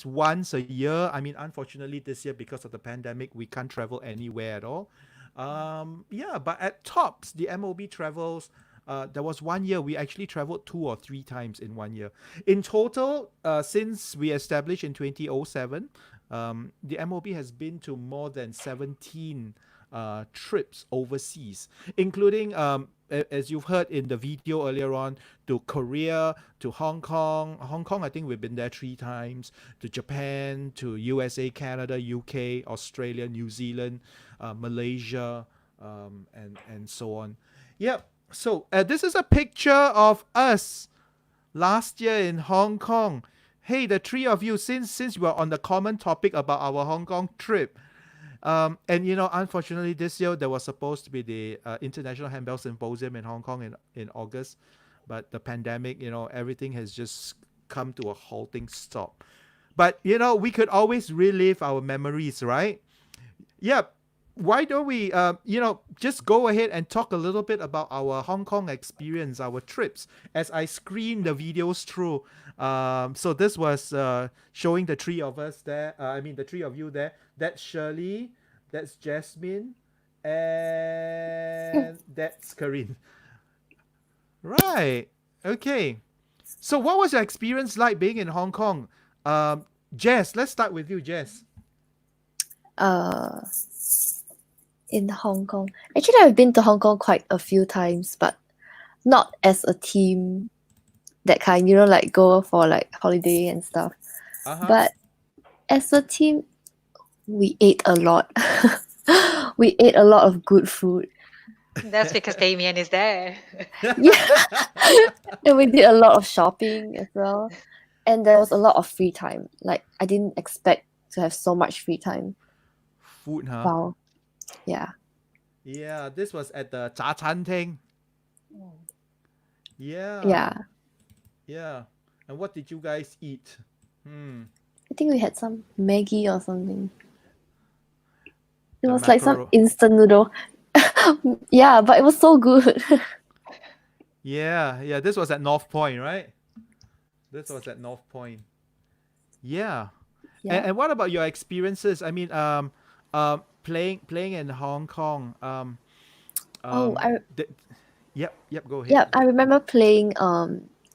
D: once a year. I mean, unfortunately this year, because of the pandemic, we can't travel anywhere at all. But at tops, the MOB travels. There was 1 year we actually traveled 2 or 3 times in 1 year. In total, since we established in 2007, the MOB has been to more than 17 trips overseas, including, as you've heard in the video earlier on, to Korea, to Hong Kong. Hong Kong, I think we've been there 3 times, to Japan, to USA, Canada, UK, Australia, New Zealand, Malaysia, and so on. Yep. So this is a picture of us last year in Hong Kong. Hey, the three of you, since we are on the common topic about our Hong Kong trip, and unfortunately this year there was supposed to be the International Handbell Symposium in Hong Kong in August, but the pandemic, everything has just come to a halting stop. But we could always relive our memories, right? Yep. Why don't we, just go ahead and talk a little bit about our Hong Kong experience, our trips, as I screen the videos through. So this was showing the three of us there. The three of you there. That's Shirley, that's Jasmine, and that's Karine. Right. Okay. So what was your experience like being in Hong Kong? Jess, let's start with you, Jess.
B: In Hong Kong. Actually, I've been to Hong Kong quite a few times, but not as a team, that kind, like go for like holiday and stuff. But as a team, we ate a lot. We ate a lot of good food.
E: That's because Damien is there.
B: Yeah. And we did a lot of shopping as well. And there was a lot of free time. Like I didn't expect to have so much free time.
D: Food, huh?
B: Wow. Yeah.
D: Yeah, this was at the 茶餐厅.
E: Mm.
D: Yeah.
B: Yeah.
D: Yeah. And what did you guys eat? Hmm.
B: I think we had some Maggie or something. It
D: The
B: was like some
D: mackerel.
B: instant noodle. Yeah, but it was so good.
D: Yeah, yeah. This was at North Point, right? This was at North Point. Yeah.
B: Yeah.
D: And what about your experiences? I mean, playing in Hong Kong.
B: Oh,
D: Yep. Go ahead.
B: yeah, I remember playing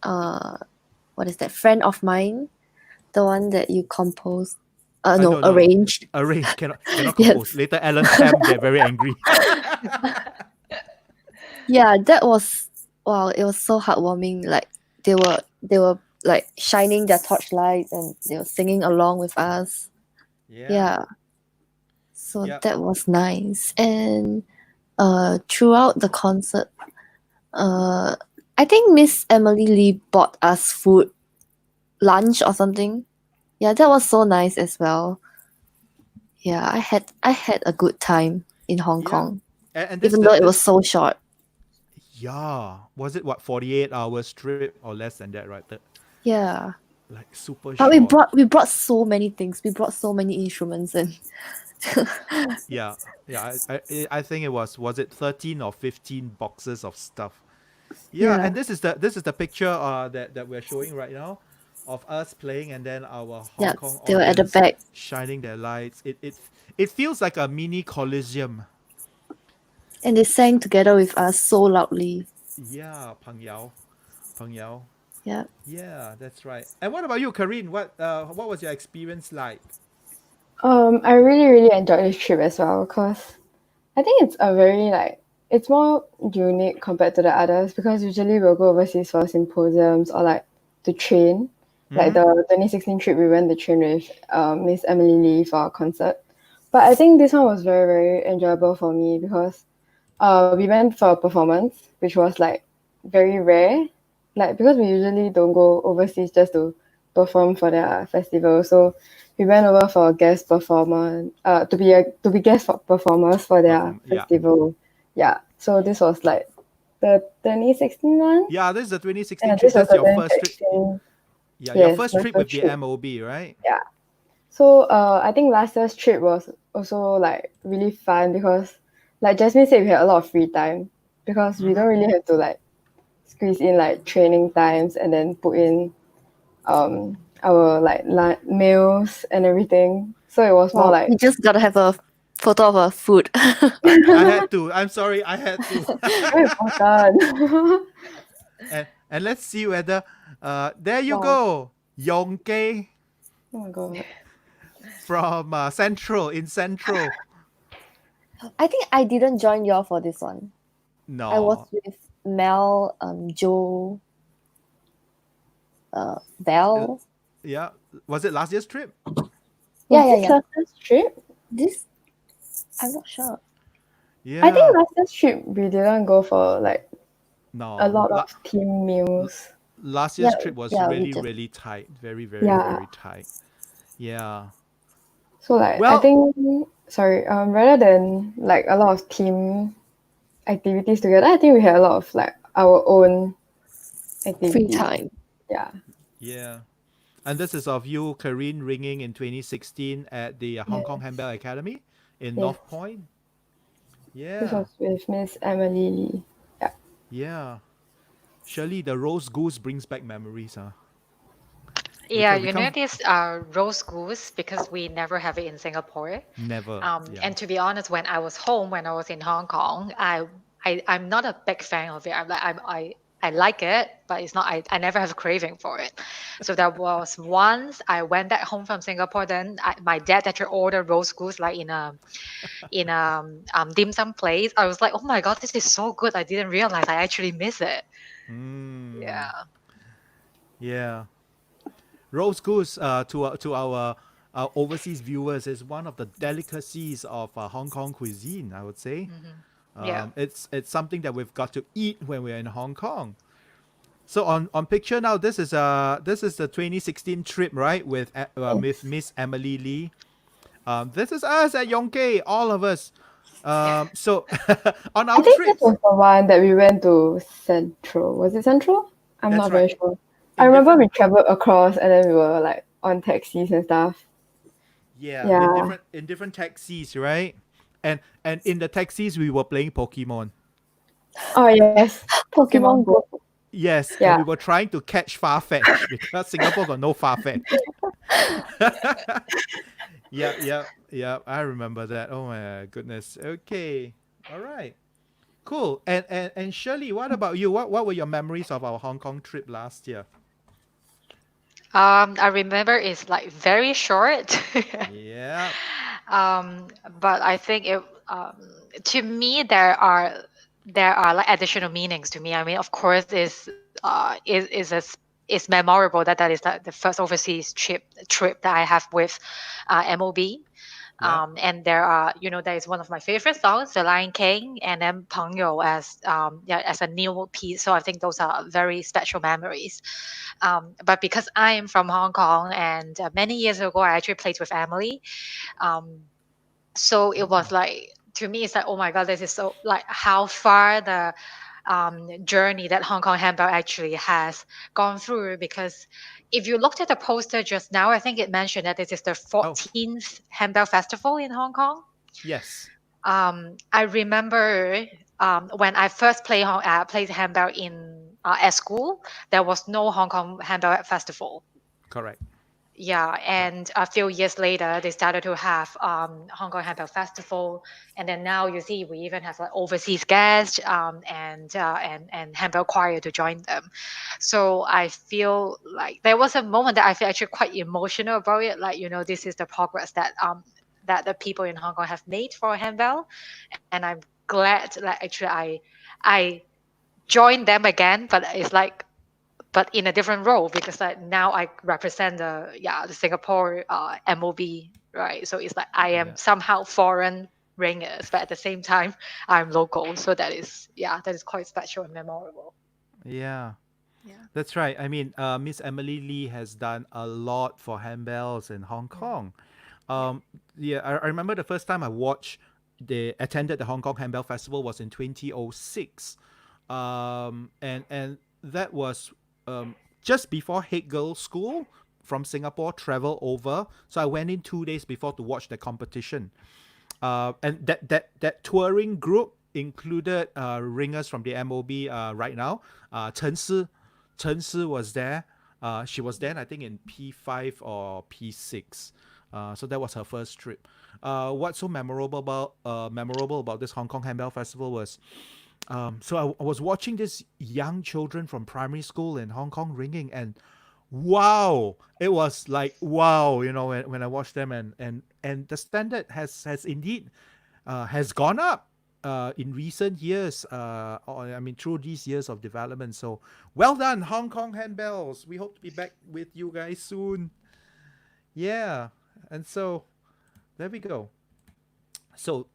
B: what is that? Friend of Mine, the one that you composed. No,
D: No.
B: arranged.
D: Arrange cannot
B: Yes.
D: compose. Later, Alan Tam get very angry.
B: Yeah, that was wow. It was so heartwarming. Like they were like shining their torchlights and they were singing along with us. Yeah. So
D: Yep.
B: that was nice. And throughout the concert, I think Miss Emily Lee bought us food, lunch or something. Yeah, that was so nice as well. Yeah, I had a good time in Hong
D: Yeah.
B: Kong,
D: And this,
B: even though it was so short.
D: yeah, was it what 48 hours trip or less than that, right?
B: Yeah,
D: Like super
B: but
D: short.
B: we brought so many things. We brought so many instruments and
D: Yeah. I think it was it 13 or 15 boxes of stuff. Yeah,
B: Yeah.
D: and this is the picture that we're showing right now of us playing, and then our Hong
B: Yeah,
D: Kong
B: they were at the
D: audience
B: back.
D: shining their lights. It feels like a mini coliseum.
B: And they sang together with us so loudly.
D: Yeah, Peng Yao.
B: Yeah.
D: Yeah, that's right. And what about you, Karine? What was your experience like?
C: I really, really enjoyed this trip as well because I think it's a very it's more unique compared to the others because usually we'll go overseas for symposiums or like to train. Like the 2016 trip, we went to train with Miss Emily Lee for a concert. But I think this one was very, very enjoyable for me because we went for a performance, which was like very rare. Like because we usually don't go overseas just to perform for their festival. So we went over for a guest performance, to be guest performers for their
D: Yeah.
C: festival. Yeah. So this was like the 2016 one.
D: Yeah, this is the 2016
C: Yeah,
D: trip.
C: this was
D: That's
C: the
D: your first trip.
C: 2016.
D: Yeah, your
C: Yes,
D: first
C: my
D: trip
C: first
D: with the
C: trip.
D: MOB, right?
C: Yeah. So I think last year's trip was also like really fun because like Jasmine said, we had a lot of free time because we don't really have to like squeeze in like training times and then put in our like meals and everything. So it was more
B: Well,
C: like
B: we just gotta have a photo of our food.
D: I had to. I'm sorry, I had to.
C: very important.
D: and let's see whether there you
C: Wow.
D: go. Yongke
C: Oh my god.
D: from Central.
B: I think I didn't join y'all for this one.
D: No.
B: I was with Mel, Joe, Bell.
D: Yeah. Was it last year's trip?
B: Yeah.
C: Was this last year's trip?
B: This, I'm not sure.
D: Yeah.
C: I think last year's trip we didn't go for like
D: no.
C: a lot of team meals.
D: Last year's
B: Yeah,
D: trip was
B: yeah, we
D: really,
B: just-
D: really tight. Very, very,
C: Yeah.
D: very tight. Yeah.
C: So like
D: Well-
C: I think rather than like a lot of team activities together, I think we had a lot of like our own activities.
B: Free time.
C: Yeah.
D: Yeah. And this is of you, Karine, ringing in 2016 at the Hong Kong
C: Yes.
D: Handbell Academy in
C: Yes.
D: North Point.
C: This
D: Yeah.
C: was with Miss Emily Lee.
D: Yeah. Shirley, the roast goose brings back memories, huh?
E: Yeah,
D: we
E: you
D: come-
E: know this roast goose because we never have it in Singapore.
D: Never.
E: And to be honest, when I was home, when I was in Hong Kong, I'm not a big fan of it. I like it, but it's not. I never have a craving for it. So there was once I went back home from Singapore. Then my dad actually ordered roast goose like in a dim sum place. I was like, oh my god, this is so good. I didn't realize I actually miss it.
D: Mm.
E: Yeah.
D: Yeah. Roast goose to our overseas viewers is one of the delicacies of Hong Kong cuisine, I would say.
E: Yeah.
D: It's something that we've got to eat when we're in Hong Kong. So on picture now, this is the 2016 trip, right, with
C: Yes.
D: Miss Emily Lee. This is us at Yongkei, all of us. So on
C: I
D: our
C: think this
D: trips,
C: was the one that we went to Central. Was it Central? I'm
D: that's
C: not very
D: right.
C: sure. I
D: In
C: remember we
D: different,
C: traveled across and then we were like on taxis and stuff.
D: yeah,
C: Yeah.
D: in different taxis, right? And in the taxis, we were playing Pokemon.
C: Oh yes. Pokemon
B: Pokemon Go.
C: Go.
D: Yes, and
C: Yeah.
D: we were trying to catch Farfetch because Singapore got no Farfetch. Yeah, yeah, yeah. I remember that. Oh my goodness. Okay. All right. Cool. And Shirley, what about you? What were your memories of our Hong Kong trip last year?
E: I remember it's like very short.
D: Yeah.
E: um, but I think to me there are like additional meanings to me. I mean, of course, is memorable that is the first overseas trip that I have with MOB.
D: Yeah.
E: And there is one of my favorite songs, The Lion King, and then 朋友 as a new piece. So I think those are very special memories. But because I am from Hong Kong, and many years ago I actually played with Emily, so it was like, to me it's like, oh my god, this is so like how far the journey that Hong Kong handball actually has gone through. Because if you looked at the poster just now, I think it mentioned that this is the
D: Oh,
E: 14th handball festival in Hong Kong.
D: yes.
E: I remember when I first played handball at school, there was no Hong Kong handball festival.
D: Correct.
E: Yeah,
D: Correct.
E: and a few years later, they started to have Hong Kong Handball Festival, and then now you see we even have like overseas guests and handball choir to join them. So I feel like there was a moment that I feel actually quite emotional about it. Like, this is the progress that the people in Hong Kong have made for handball, and I'm glad that actually I joined them again, but in a different role, because like now I represent the Singapore MOB, right? So it's like I
D: Yeah.
E: am somehow foreign ringers, but at the same time I'm local. So that is quite special and memorable.
D: Yeah.
E: Yeah.
D: That's right. I mean, Miss Emily Lee has done a lot for handbells in Hong
E: Mm.
D: Kong.
E: Yeah.
D: Yeah, I remember the first time I attended the Hong Kong Handbell Festival was in 2006, and that was just before Hague Girls School from Singapore traveled over. So I went in 2 days before to watch the competition. And that touring group included ringers from the MOB right now. Chen Si was there. She was then, I think, in P5 or P6. So that was her first trip. What's so memorable about this Hong Kong Handbell Festival was, so I was watching these young children from primary school in Hong Kong ringing, and wow, it was like wow, when I watched them, and the standard has indeed has gone up in recent years. I mean, through these years of development. So well done, Hong Kong Handbells. We hope to be back with you guys soon. Yeah, and so there we go. So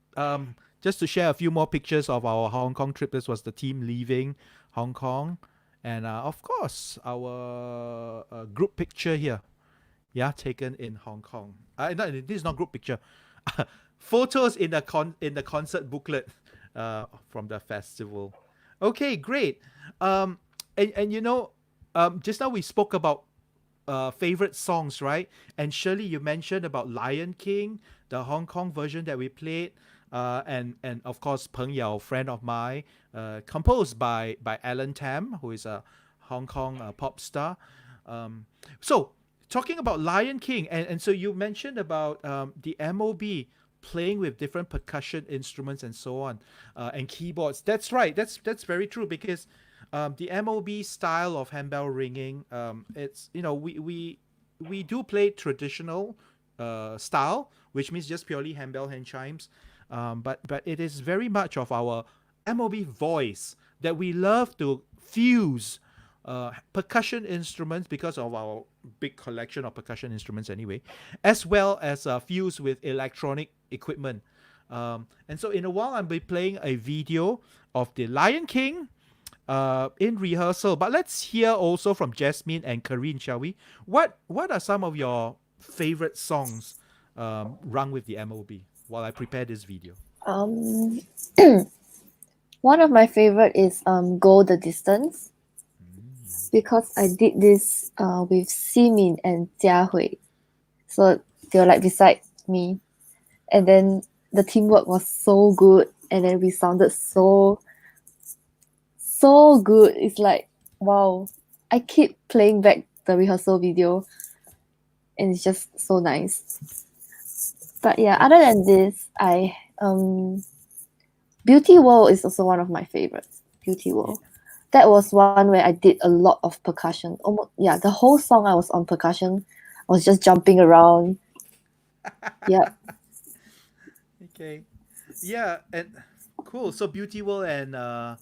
D: just to share a few more pictures of our Hong Kong trip. This was the team leaving Hong Kong, and of course our group picture here. Yeah, taken in Hong Kong. No, this is not group picture. Photos in the concert booklet from the festival. Okay, great. And just now we spoke about favorite songs, right? And Shirley, you mentioned about Lion King, the Hong Kong version that we played, and of course Peng Yao, friend of mine, composed by Alan Tam, who is a Hong Kong pop star. So talking about Lion King, and so you mentioned about the MOB playing with different percussion instruments and so on, and keyboards. That's right. That's very true, because the MOB style of handbell ringing, it's we do play traditional style, which means just purely handbell hand chimes, but it is very much of our MOB voice that we love to fuse percussion instruments, because of our big collection of percussion instruments anyway, as well as fused with electronic equipment. And so in a while, I'll be playing a video of the Lion King in rehearsal. But let's hear also from Jasmine and Kareen, shall we? What are some of your favorite songs rung with the MOB while I prepare this video?
B: Um, one of my favorite is Go the Distance, because I did this with Simin and Jiahui. So they were like beside me. And then the teamwork was so good. And then we sounded so good. It's like, wow. I keep playing back the rehearsal video. And it's just so nice. But yeah, other than this, Beauty World is also one of my favorites. Beauty World. That was one where I did a lot of percussion. Almost, yeah, the whole song I was on percussion. I was just jumping around. Yeah.
D: Okay. Yeah, and cool. So Beauty World and Go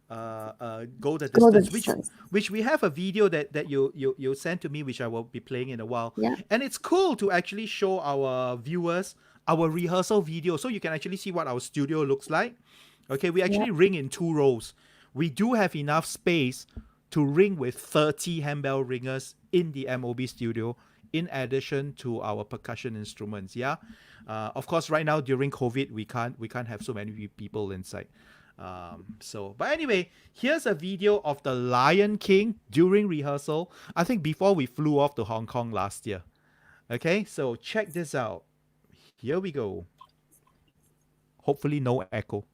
D: the
B: Go the
D: Distance,
B: Distance.
D: which we have a video that you sent to me, which I will be playing in a while.
B: Yeah.
D: And it's cool to actually show our viewers our rehearsal video, so you can actually see what our studio looks like. Okay, we actually ring in 2 rows. We do have enough space to ring with 30 handbell ringers in the MOB studio, in addition to our percussion instruments. Yeah, of course, right now during COVID, we can't have so many people inside. But anyway, here's a video of the Lion King during rehearsal. I think before we flew off to Hong Kong last year. Okay, so check this out. Here we go. Hopefully no echo.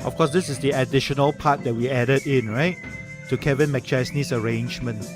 D: Of course, this is the additional part that we added in, right? To Kevin McChesney's arrangement.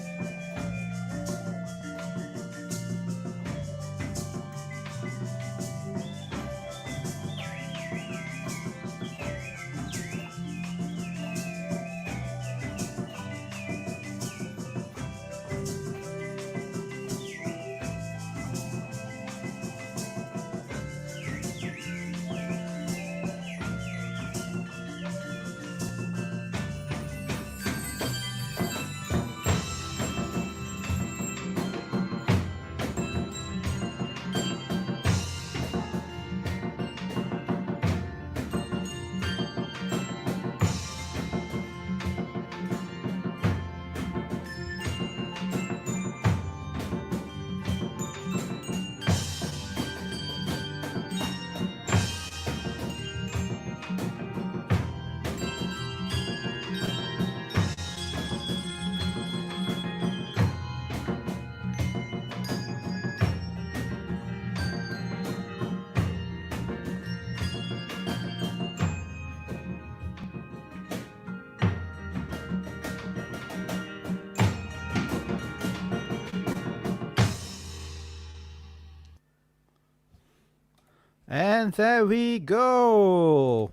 D: And there we go.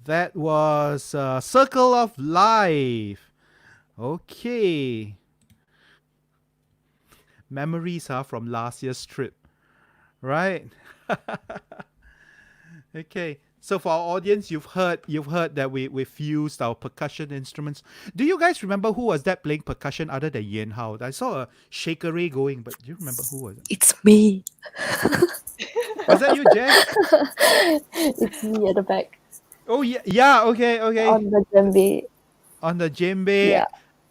D: That was Circle of Life. Okay. Memories from last year's trip, right? Okay. So for our audience, you've heard that we fused our percussion instruments. Do you guys remember who was that playing percussion other than Yen Hao? I saw a shakery going, but do you remember who was it?
B: It's me.
D: Was that you, Jess?
B: It's me at the back
D: Oh yeah, okay.
B: on the djembe.
D: On the djembe
B: Yeah.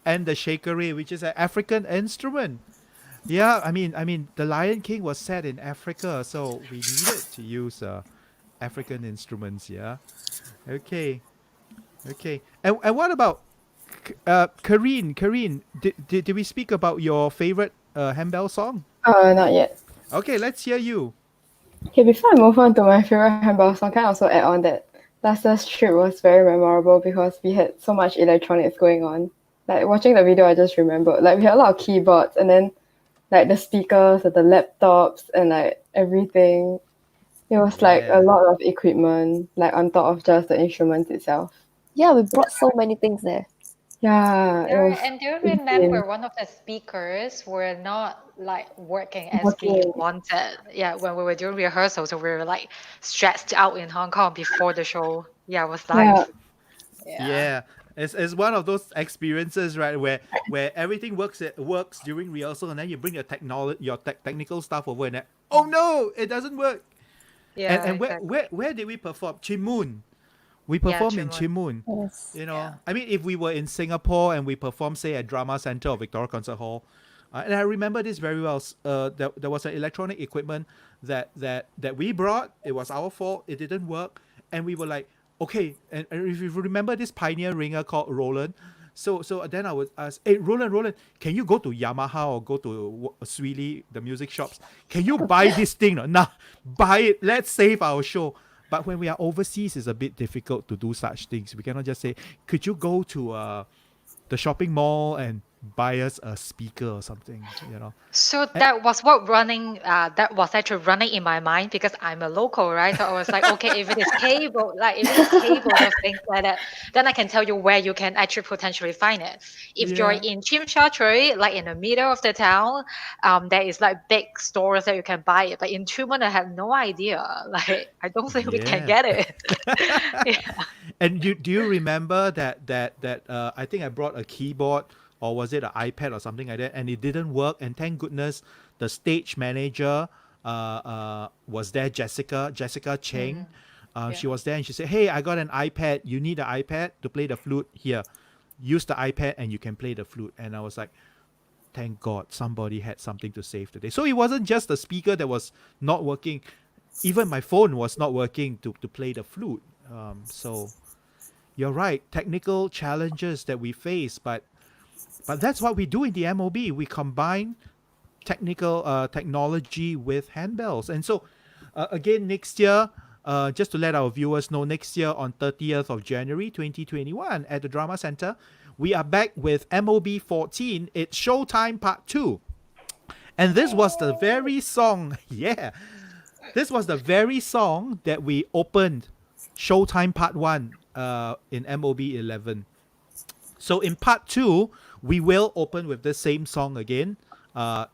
D: and the shakery, which is an African instrument. Yeah, I mean, the Lion King was set in Africa, so we needed to use African instruments. Yeah. Okay. Okay. And what about Kareen? Kareen, did we speak about your favorite handbell song?
C: Not yet.
D: Okay, let's hear you.
C: Okay, before I move on to my favorite handball song, can I also add on that last year's trip was very memorable because we had so much electronics going on. Like watching the video, I just remember like we had a lot of keyboards and then like the speakers and the laptops and like everything. It was like a
D: Yeah.
C: lot of equipment, like on top of just the instruments itself.
B: Yeah, we brought so many things there.
C: Yeah, it was
E: And do you
C: insane.
E: remember one of the speakers were not like working as we
C: Working.
E: wanted? Yeah, when we were doing rehearsals, so we were like stressed out in Hong Kong before the show. Yeah, it was
C: Yeah,
E: live. Yeah.
D: Yeah. It's one of those experiences, right, where everything works during rehearsal, and then you bring your technical stuff over, and then, oh no, it doesn't work. And
E: Yeah,
D: and where
E: exactly.
D: where where did we perform? Chimun. We
E: Yeah,
D: performed in
E: Chumon.
D: Chimun.
B: Yes.
E: Yeah.
D: I mean, if we were in Singapore and we performed, say, at Drama Center or Victoria Concert Hall, and I remember this very well. There was an electronic equipment that we brought. It was our fault. It didn't work, and we were like, okay. And if you remember this pioneer ringer called Roland, so then I would ask, hey, Roland, can you go to Yamaha or go to Sweeney, the music shops? Can you buy this thing? Nah, buy it. Let's save our show. But when we are overseas, it's a bit difficult to do such things. We cannot just say, could you go to the shopping mall and buy us a speaker or something?
E: So
D: Eh,
E: that was actually running in my mind because I'm a local, right? So I was like, okay, if it is cables or things like that, then I can tell you where you can actually potentially find it. If you're
D: yeah,
E: in Tsim Sha Tsui, like in the middle of the town, there is like big stores that you can buy it. But in Truman, I have no idea. Like, I don't think we can
D: yeah.
E: get it. Yeah.
D: And do you remember that I think I brought a keyboard, or was it an iPad or something like that, and it didn't work, and thank goodness the stage manager was there, Jessica Cheng.
E: Mhm.
D: She
E: Yeah.
D: was there, and she said, hey, I got an iPad. You need an iPad to play the flute? Here, use the iPad and you can play the flute. And I was like, thank God somebody had something to save today. So it wasn't just the speaker that was not working. Even my phone was not working to play the flute. So you're right, technical challenges that we face, but that's what we do in the MOB. We combine technology with handbells. And so again, next year, just to let our viewers know, next year on 30th of January 2021 at the Drama Center, we are back with MOB 14. It's Showtime Part 2. And this was the very song, yeah, this was the very song that we opened Showtime Part 1 in MOB 11. So in Part 2, we will open with the same song again.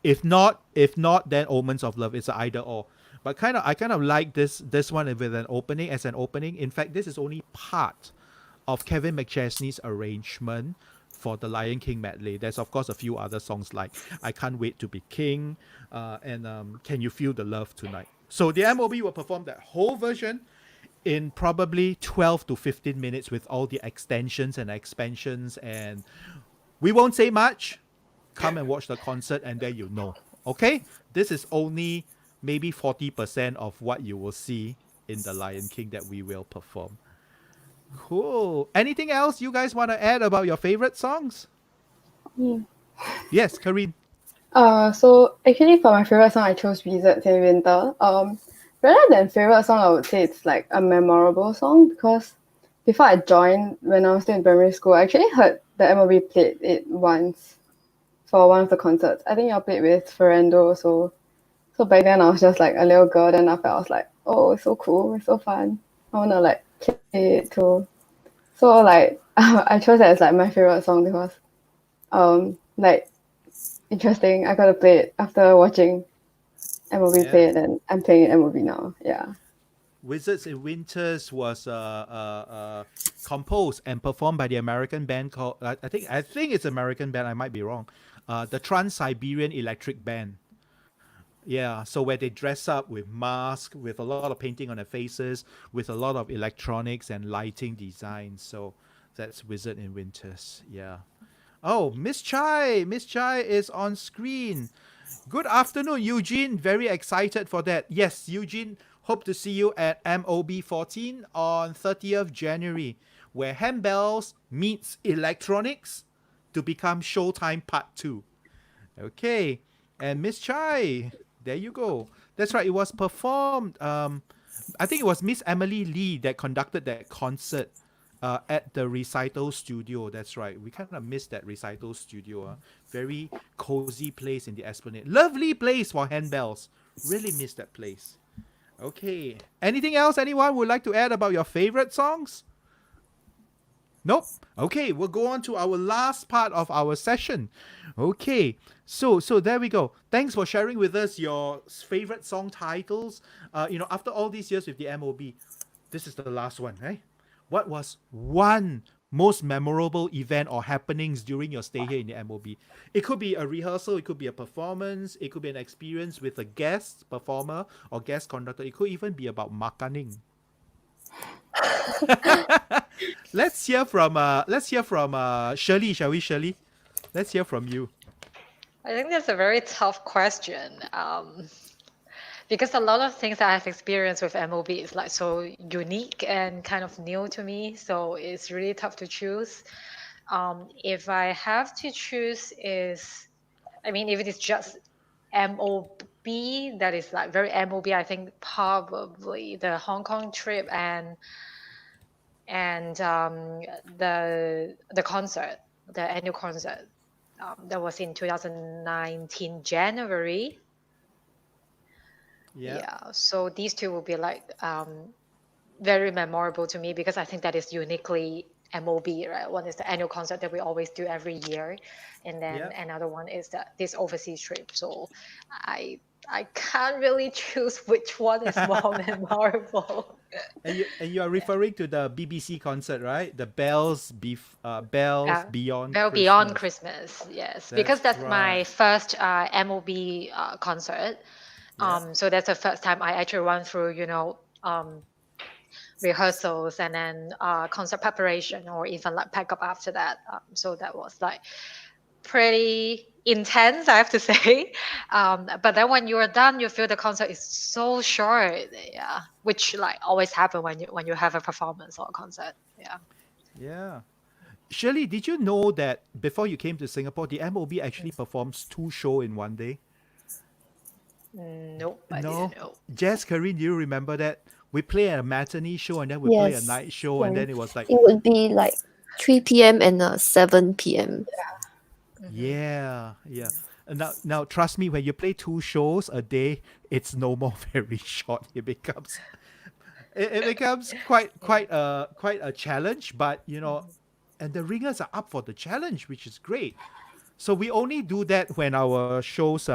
D: If not, then Omens of Love. It's either or. But I kind of like this one with an opening as an opening. In fact, this is only part of Kevin McChesney's arrangement for the Lion King medley. There's of course a few other songs like I Can't Wait to Be King, and Can You Feel the Love Tonight. So the MOB will perform that whole version in probably 12 to 15 minutes with all the extensions and expansions, and we won't say much. Come and watch the concert and then you know. Okay? This is only maybe 40% of what you will see in the Lion King that we will perform. Cool. Anything else you guys want to add about your favorite songs?
C: Yeah.
D: Yes, Kareen.
C: So actually for my favorite song, I chose Wizards in Winter. Rather than favorite song, I would say it's like a memorable song because before I joined, when I was still in primary school, I actually heard the MOB played it once for one of the concerts. I think I played with Ferrando also. So back then I was just like a little girl. Then after I was like, oh, it's so cool, it's so fun. I wanna like play it too. So like I chose it as like my favorite song because like interesting. I got to play it after watching MOB
D: Yeah.
C: play it, and I'm playing it MOB now. Yeah.
D: Wizards in Winters was composed and performed by the American band called I think it's American band. I might be wrong. The Trans-Siberian Electric Band. Yeah, so where they dress up with masks, with a lot of painting on their faces, with a lot of electronics and lighting designs. So that's Wizard in Winters. Yeah. Oh, Miss Chai. Miss Chai is on screen. Good afternoon, Eugene. Very excited for that. Yes, Eugene, hope to see you at MOB 14 on 30th January, where handbells meets electronics to become Showtime Part 2. Okay. And Miss Chai, there you go. That's right. It was performed. I think it was Miss Emily Lee that conducted that concert at the recital studio. That's right. We kind of missed that recital studio. Very cozy place in the Esplanade. Lovely place for handbells. Really missed that place. Okay. Anything else anyone would like to add about your favorite songs? Nope. Okay, we'll go on to our last part of our session. Okay, so there we go. Thanks for sharing with us your favorite song titles. After all these years with the MOB, this is the last one, right? What was one most memorable event or happenings during your stay here in the MOB? It could be a rehearsal, it could be a performance, it could be an experience with a guest performer or guest conductor. It could even be about makaning. Let's hear from Shirley, shall we, Shirley? Let's hear from you.
E: I think that's a very tough question. Because a lot of things that I've experienced with MOB is like so unique and kind of new to me. So it's really tough to choose. If I have to choose if it is just MOB, that is like very MOB, I think probably the Hong Kong trip and the concert, the annual concert, that was in 2019 January. Yeah. So these two will be like very memorable to me because I think that is uniquely MOB, right? One is the annual concert that we always do every year, and then another one is this overseas trip. So I can't really choose which one is more memorable.
D: And you are referring to the BBC concert, right? The Bellz Beyond
E: Well,
D: Christmas.
E: Beyond Christmas, yes, because that's my
D: right.
E: first MOB concert. So that's the first time I actually run through, rehearsals and then concert preparation or even like pack up after that. So that was like pretty intense, I have to say. But then when you are done, you feel the concert is so short, yeah, which like always happen when you have a performance or a concert, yeah.
D: Yeah. Shirley, did you know that before you came to Singapore, the MOB actually performs 2 shows in one day?
E: Nope, I
D: No.
E: didn't know.
D: Jess, Karin, do you remember that? We play a matinee show and then we play a
B: Yes.
D: night show and then it was like,
B: It would be like 3 p.m. and 7 p.m.
D: yeah. And now trust me, when you play 2 shows a day, it's no more very short. It becomes quite a challenge, but and the ringers are up for the challenge, which is great. So we only do that when our shows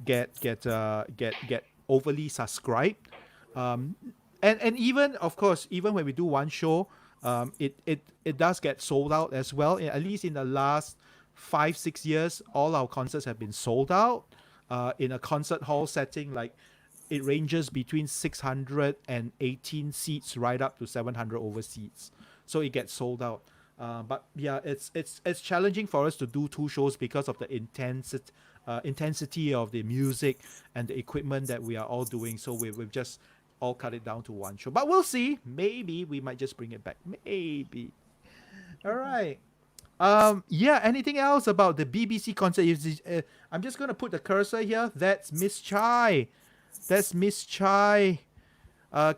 D: get overly subscribed. And even, of course, even when we do one show, it does get sold out as well. At least in the last 5-6 years, all our concerts have been sold out. In a concert hall setting, like it ranges between 618 seats right up to 700 over seats. So it gets sold out. But yeah, it's challenging for us to do 2 shows because of the intensity of the music and the equipment that we are all doing. So we've just all cut it down to 1 show. But we'll see. Maybe we might just bring it back. Maybe. All right. Anything else about the BBC concert? I'm just going to put the cursor here. That's Miss Chai.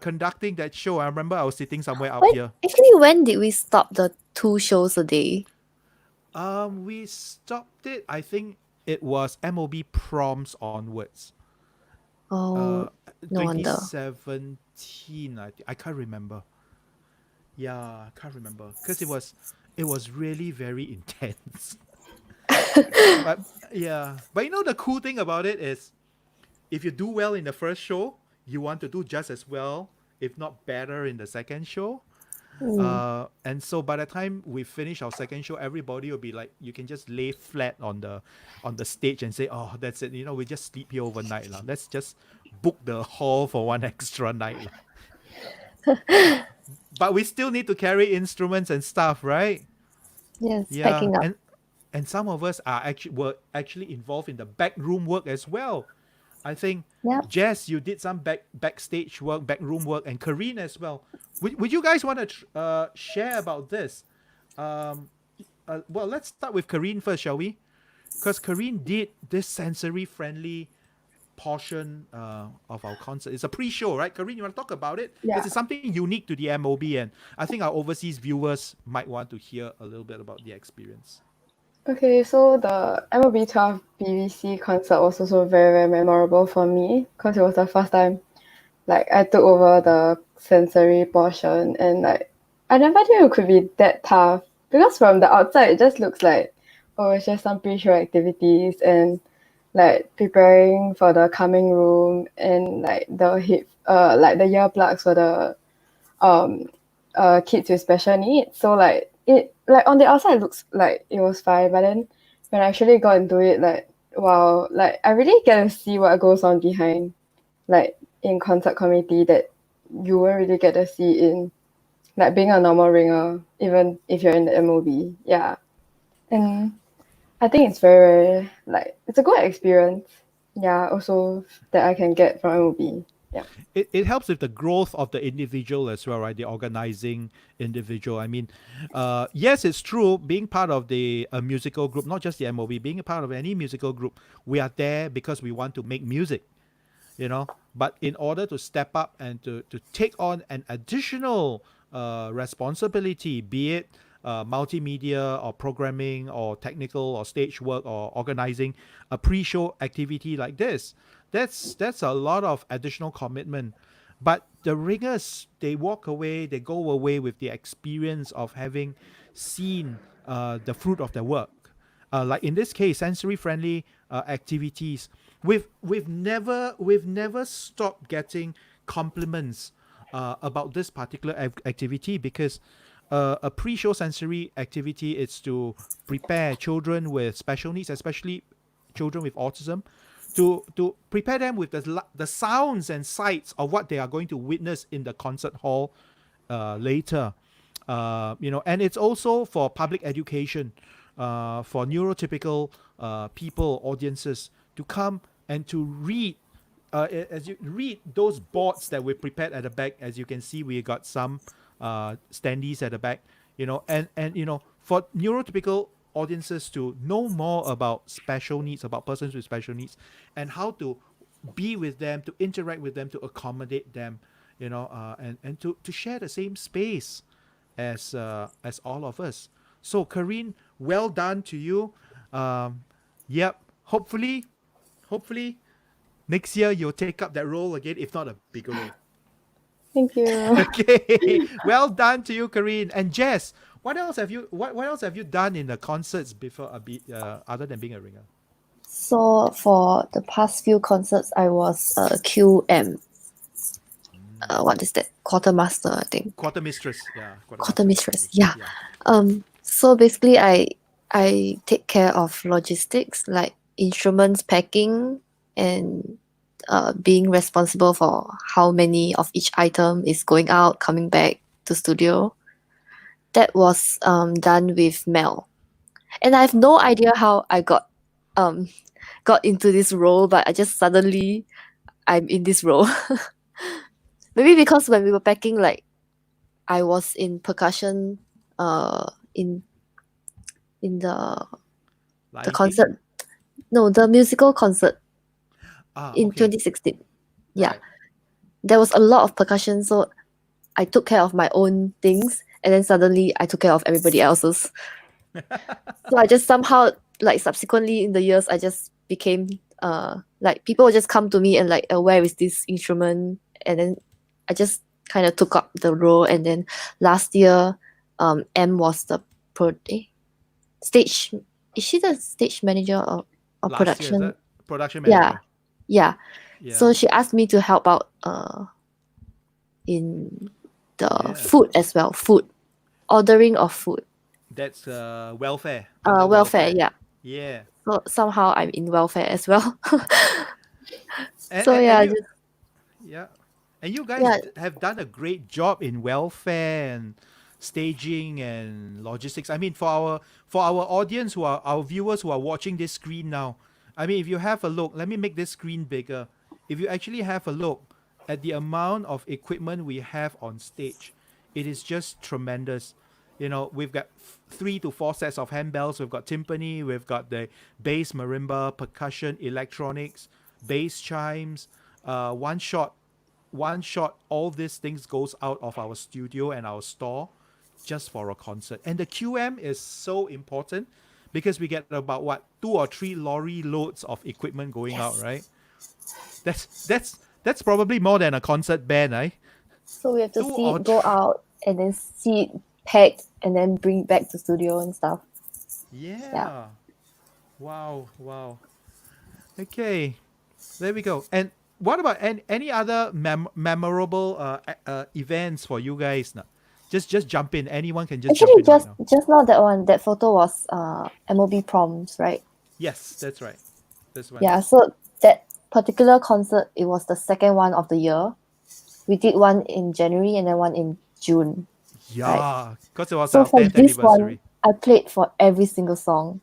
D: Conducting that show. I remember I was sitting somewhere out here.
B: Actually, when did we stop the 2 shows a day?
D: We stopped it. I think it was MOB proms onwards.
B: Oh, no wonder.
D: 2017. I can't remember. Yeah, I can't remember because it was really very intense. But yeah, but the cool thing about it is, if you do well in the first show, you want to do just as well, if not better, in the second show. And so by the time we finish our second show, everybody will be like, you can just lay flat on the stage and say, oh, that's it. We just sleep here overnight. Let's just book the hall for one extra night. But we still need to carry instruments and stuff, right?
B: Yes,
D: Yeah,
B: packing up.
D: and some of us were actually involved in the backroom work as well. I think
B: Yep.
D: Jess, you did some backstage work, backroom work, and Kareen as well. Would you guys want to share about this? Well, let's start with Kareen first, shall we? Because Kareen did this sensory-friendly portion of our concert. It's a pre-show, right? Kareen, you want to talk about it?
C: Yeah.
D: Because it's something unique to the MOB, and I think our overseas viewers might want to hear a little bit about the experience.
C: Okay, so the MOB 12 BBC concert was also very, very memorable for me because it was the first time I took over the sensory portion, and I never knew it could be that tough because from the outside it just looks like, oh, it's just some pre-show activities and preparing for the coming room and the earplugs for the kids with special needs. So it on the outside it looks like it was fine, but then when I actually got into it, wow, I really get to see what goes on behind in concert committee that you won't really get to see in being a normal ringer, even if you're in the MOB. Yeah. And I think it's very it's a good experience. Yeah, also that I can get from MOB. Yeah.
D: It helps with the growth of the individual as well, right? The organizing individual. I mean, yes, it's true. Being part of a musical group, not just the MOB, being a part of any musical group, we are there because we want to make music, But in order to step up and to take on an additional responsibility, be it multimedia or programming or technical or stage work or organizing a pre-show activity like this, that's a lot of additional commitment. But the ringers, they go away with the experience of having seen the fruit of their work. Like in this case, sensory-friendly activities. We've never stopped getting compliments about this particular activity because a pre-show sensory activity is to prepare children with special needs, especially children with autism, to prepare them with the sounds and sights of what they are going to witness in the concert hall later. And it's also for public education, for neurotypical people, audiences, to come and to read. As you read those boards that we prepared at the back, as you can see, we got some standees at the back, and for neurotypical audiences to know more about special needs, about persons with special needs, and how to be with them, to interact with them, to accommodate them, and to share the same space as all of us. So Kareen, well done to you. Yep. Hopefully next year you'll take up that role again, if not a bigger role.
C: Thank you.
D: Okay. Well done to you, Kareen. And Jess, what else have you done in the concerts before other than being a ringer?
B: So for the past few concerts, I was QM. What is that? Quartermaster, I think.
D: Quartermistress. Yeah.
B: Quartermistress. Yeah. So basically, I take care of logistics like instruments packing and being responsible for how many of each item is going out, coming back to studio. That was done with Mel, and I have no idea how I got into this role, but I just suddenly I'm in this role. Maybe because when we were packing, I was in percussion in the
D: Lion
B: concert.
D: King?
B: No, the musical concert in
D: Okay.
B: 2016. Yeah.
D: Right.
B: There was a lot of percussion, so I took care of my own things, and then suddenly I took care of everybody else's. So I just somehow, subsequently in the years, I just became like people would just come to me and like, where is this instrument? And then I just kind of took up the role. And then last year, M was the stage. Is she the stage manager or
D: Last year, is
B: production?
D: that production
B: Yeah,
D: manager?
B: yeah.
D: Yeah.
B: So she asked me to help out in the
D: Yeah.
B: food as well, ordering of food.
D: That's welfare. under
B: Welfare, yeah.
D: Yeah.
B: So somehow I'm in welfare as well.
D: And,
B: So
D: and,
B: yeah,
D: and you,
B: just
D: yeah. And you guys
B: yeah,
D: have done a great job in welfare and staging and logistics. I mean, for our audience, who are our viewers who are watching this screen now, I mean, if you have a look, let me make this screen bigger. If you actually have a look at the amount of equipment we have on stage, it is just tremendous. You know, we've got 3 to 4 sets of handbells. We've got timpani. We've got the bass, marimba, percussion, electronics, bass chimes. One shot. All these things goes out of our studio and our store just for a concert. And the QM is so important because we get about what 2 or 3 lorry loads of equipment going out,
B: yes.
D: right? That's probably more than a concert band, eh?
B: So we have to
D: 2
B: see
D: or
B: it go out and then see it packed and then bring it back to studio and stuff.
D: Yeah. Wow. Okay, there we go. And what about any other memorable events for you guys? Now, just jump in. Anyone can just
B: Actually,
D: jump in right now.
B: just now that photo was MOB proms, right?
D: Yes, that's right. This one.
B: Yeah. So that particular concert, it was the second one of the year. We did one in January and then one in June.
D: Yeah, because it was
B: So
D: our
B: for
D: 10th
B: this
D: anniversary.
B: one, I played for every single song.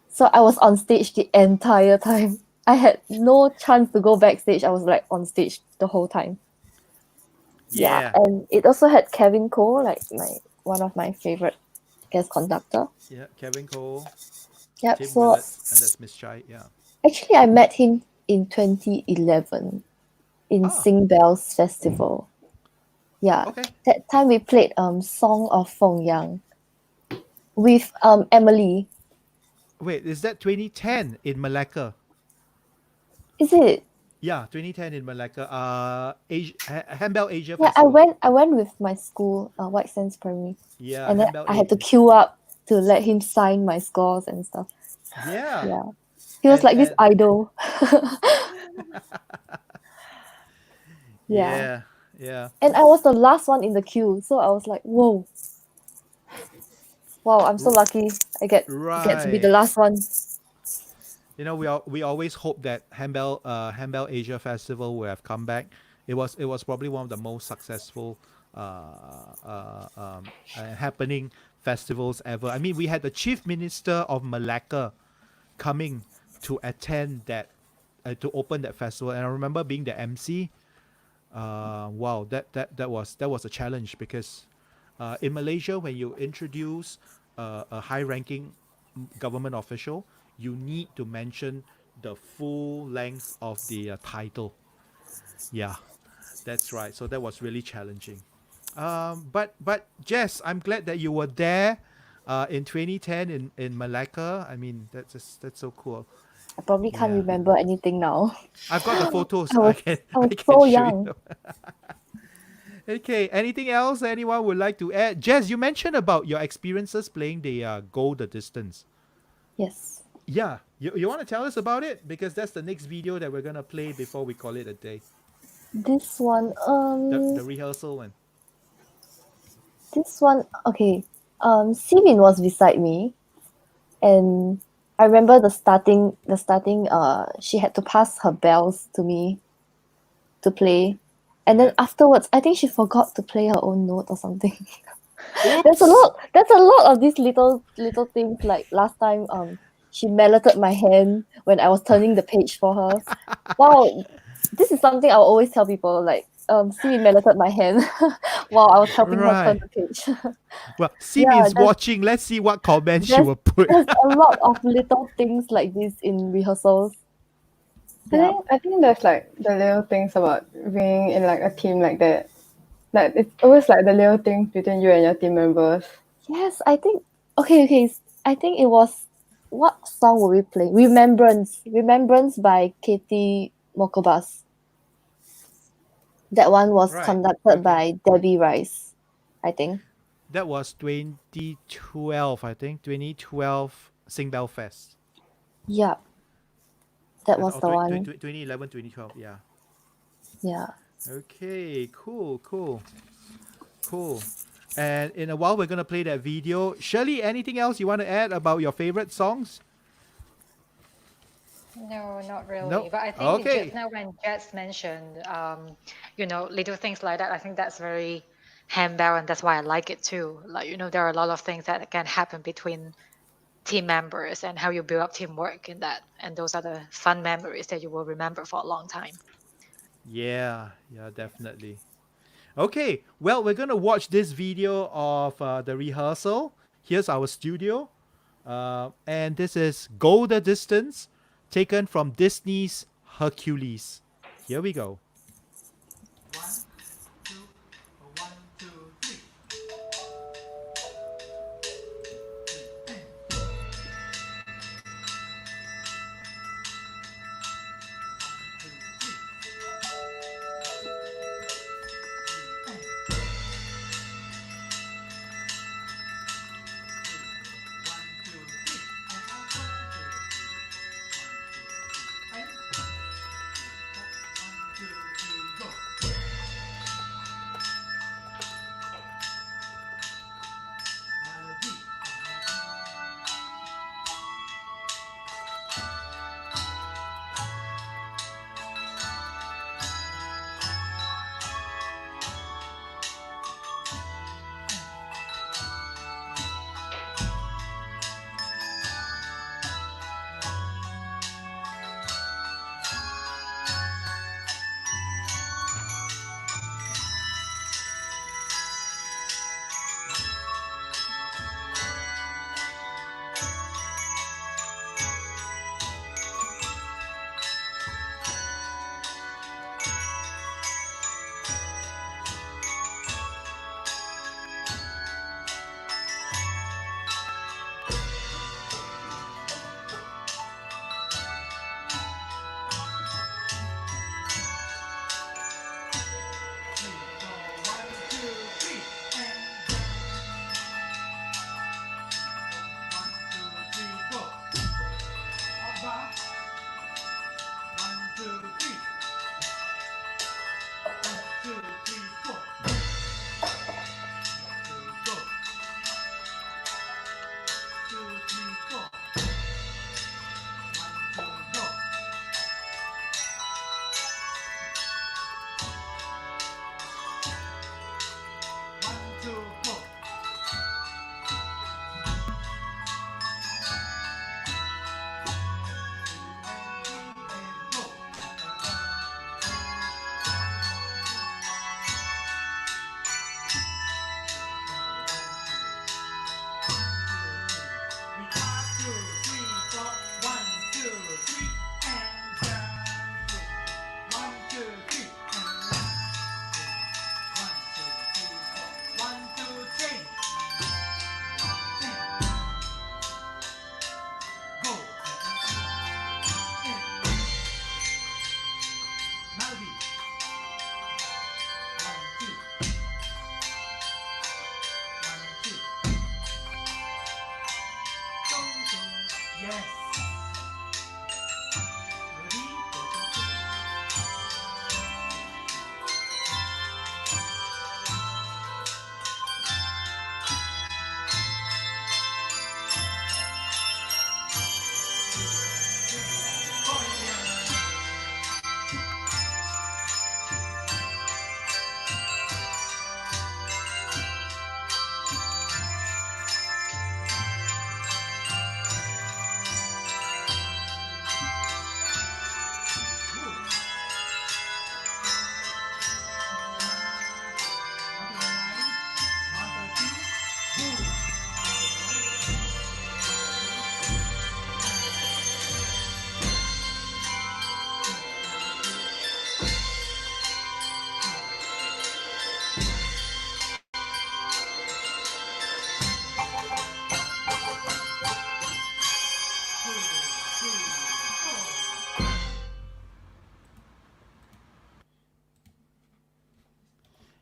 B: So I was on stage the entire time. I had no chance to go backstage. I was like on stage the whole time.
D: Yeah.
B: And it also had Kevin Cole, like one of my favorite guest conductor.
D: Yeah, Kevin Cole,
B: Yep.
D: Tim
B: So
D: Willett, and that's Miss Chai. Yeah.
B: actually, I met him in 2011 in Bellz Festival. Yeah.
D: Okay.
B: That time we played Song of Feng Yang with Emily.
D: Wait, is that 2010 in Malacca?
B: Is it?
D: Yeah, 2010 in Malacca. Handbell Asia
B: Yeah,
D: Festival.
B: I went with my school, White Sands Primary.
D: Yeah,
B: And then
D: Handbell
B: I had to
D: Asia.
B: queue up to let him sign my scores and stuff.
D: Yeah.
B: Yeah. He was like this idol.
D: Yeah.
B: And I was the last one in the queue. So I was like, whoa. Wow, I'm so lucky I get to be the
D: Right.
B: last one.
D: You know, we always hope that Handbell Asia Festival will have come back. It was probably one of the most successful happening festivals ever. I mean, we had the Chief Minister of Malacca coming to attend that to open that festival, and I remember being the MC. Wow, that was a challenge because in Malaysia, when you introduce a high-ranking government official, you need to mention the full length of the title. Yeah, that's right. So that was really challenging. But Jess, I'm glad that you were there in 2010 in Malacca. I mean, that's so cool.
B: I probably can't
D: Yeah.
B: remember anything now.
D: I've got the photos.
B: I was
D: I
B: so
D: can show
B: young.
D: you. Okay. Anything else anyone would like to add? Jess, you mentioned about your experiences playing the Go the Distance.
B: Yes.
D: Yeah. You want to tell us about it? Because that's the next video that we're gonna play before we call it a day.
B: This one,
D: The rehearsal one.
B: okay. Simin was beside me, and I remember the starting. She had to pass her bells to me to play, and then afterwards, I think she forgot to play her own note or something. There's a lot of these little things. Like last time, she melted my hand when I was turning the page for her. Wow, this is something I'll always tell people. Like, Simin melted my hand while I was helping her turn the page.
D: Well, Sim is watching. Let's see what comments she will put.
B: There's a lot of little things like this in rehearsals.
C: I think there's like the little things about being in like a team like that. Like it's always like the little things between you and your team members.
B: Yes, I think okay. I think it was what song were we playing? Remembrance by Katie Mokobas. That one was
D: Right.
B: conducted
D: Okay.
B: by Debbie Rice, I think.
D: That was 2012, I think. 2012 Sing Bell Fest.
B: Yeah, that was
D: Or
B: the one.
D: 2011, 2012. Yeah.
B: Yeah.
D: Okay. Cool. Cool. Cool. And in a while, we're gonna play that video. Shirley, anything else you want to add about your favorite songs?
E: No, not really.
D: No.
E: But I think just
D: Okay.
E: now when Jets mentioned, little things like that, I think that's very handbell, and that's why I like it too. Like, there are a lot of things that can happen between team members and how you build up teamwork in that. And those are the fun memories that you will remember for a long time.
D: Yeah. Yeah. Definitely. Okay. Well, we're gonna watch this video of the rehearsal. Here's our studio. And this is Go the Distance, taken from Disney's Hercules. Here we go.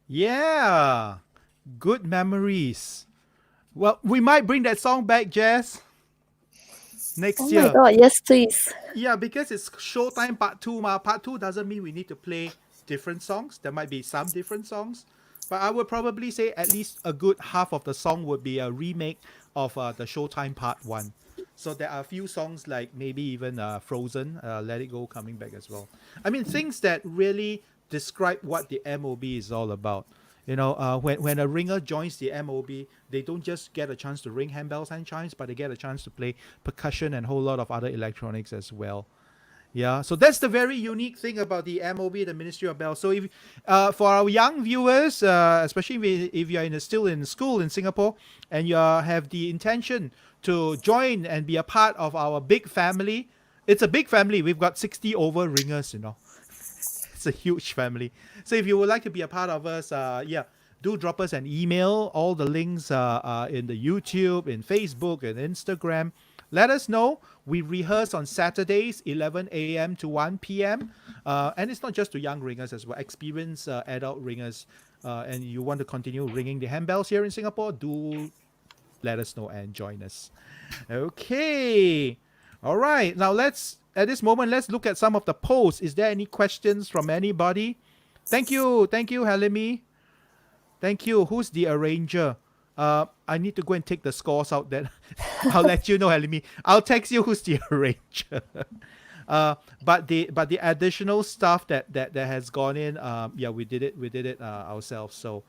D: Yeah, good memories. Well, we might bring that song back, Jess, next
B: Oh my
D: year.
B: god, yes, please.
D: Yeah, because it's Showtime Part 2 ma. Part 2 doesn't mean we need to play different songs. There might be some different songs. But I would probably say at least a good half of the song would be a remake of the Showtime Part 1. So there are a few songs like maybe even Frozen, Let It Go coming back as well. I mean, things that really describe what the MOB is all about. You know, when a ringer joins the MOB, they don't just get a chance to ring handbells and chimes, but they get a chance to play percussion and a whole lot of other electronics as well. Yeah, so that's the very unique thing about the MOB, the Ministry of Bellz. So if for our young viewers, especially if you're still in school in Singapore and you have the intention to join and be a part of our big family, it's a big family. We've got 60 over ringers, you know. It's a huge family. So if you would like to be a part of us, yeah, do drop us an email. All the links are in the YouTube, in Facebook, and Instagram. Let us know. We rehearse on Saturdays, 11 a.m. to 1 p.m. And it's not just to young ringers as well, experienced adult ringers. And you want to continue ringing the handbells here in Singapore, do let us know and join us. Okay. All right. Now at this moment, let's look at some of the posts. Is there any questions from anybody? Thank you, Halimi. Thank you. Who's the arranger? I need to go and take the scores out then. I'll let you know, Halimi. I'll text you who's the arranger. But the additional stuff that has gone in, yeah, we did it ourselves. So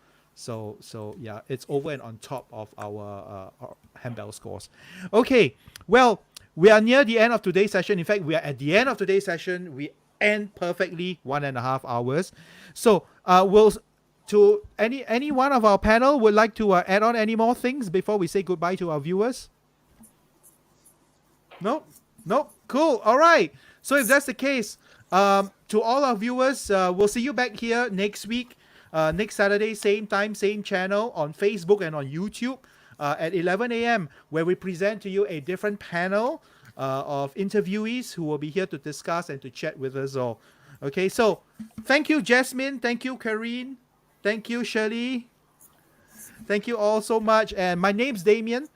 D: yeah, it's over and on top of our handbell scores. Okay, well, we are near the end of today's session. In fact, we are at the end of today's session. We end perfectly 1.5 hours. So we'll to any one of our panel would like to add on any more things before we say goodbye to our viewers? Nope. Cool. All right. So if that's the case, to all our viewers, we'll see you back here next week, next Saturday, same time, same channel on Facebook and on YouTube at 11 a.m., where we present to you a different panel of interviewees who will be here to discuss and to chat with us all. Okay, so thank you, Jasmine. Thank you, Karine. Thank you, Shirley. Thank you all so much. And my name's Damien.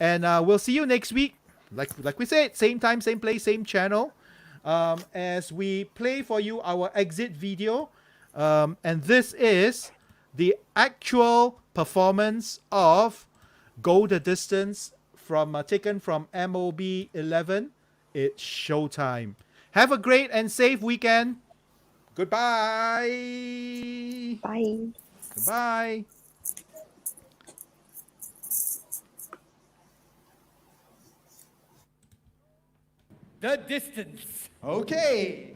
D: And we'll see you next week. Like we said, same time, same place, same channel. As we play for you our exit video. And this is the actual performance of Go the Distance from taken from MOB 11. It's showtime. Have a great and safe weekend. Goodbye.
B: Bye.
D: Goodbye.
F: The Distance.
A: Okay.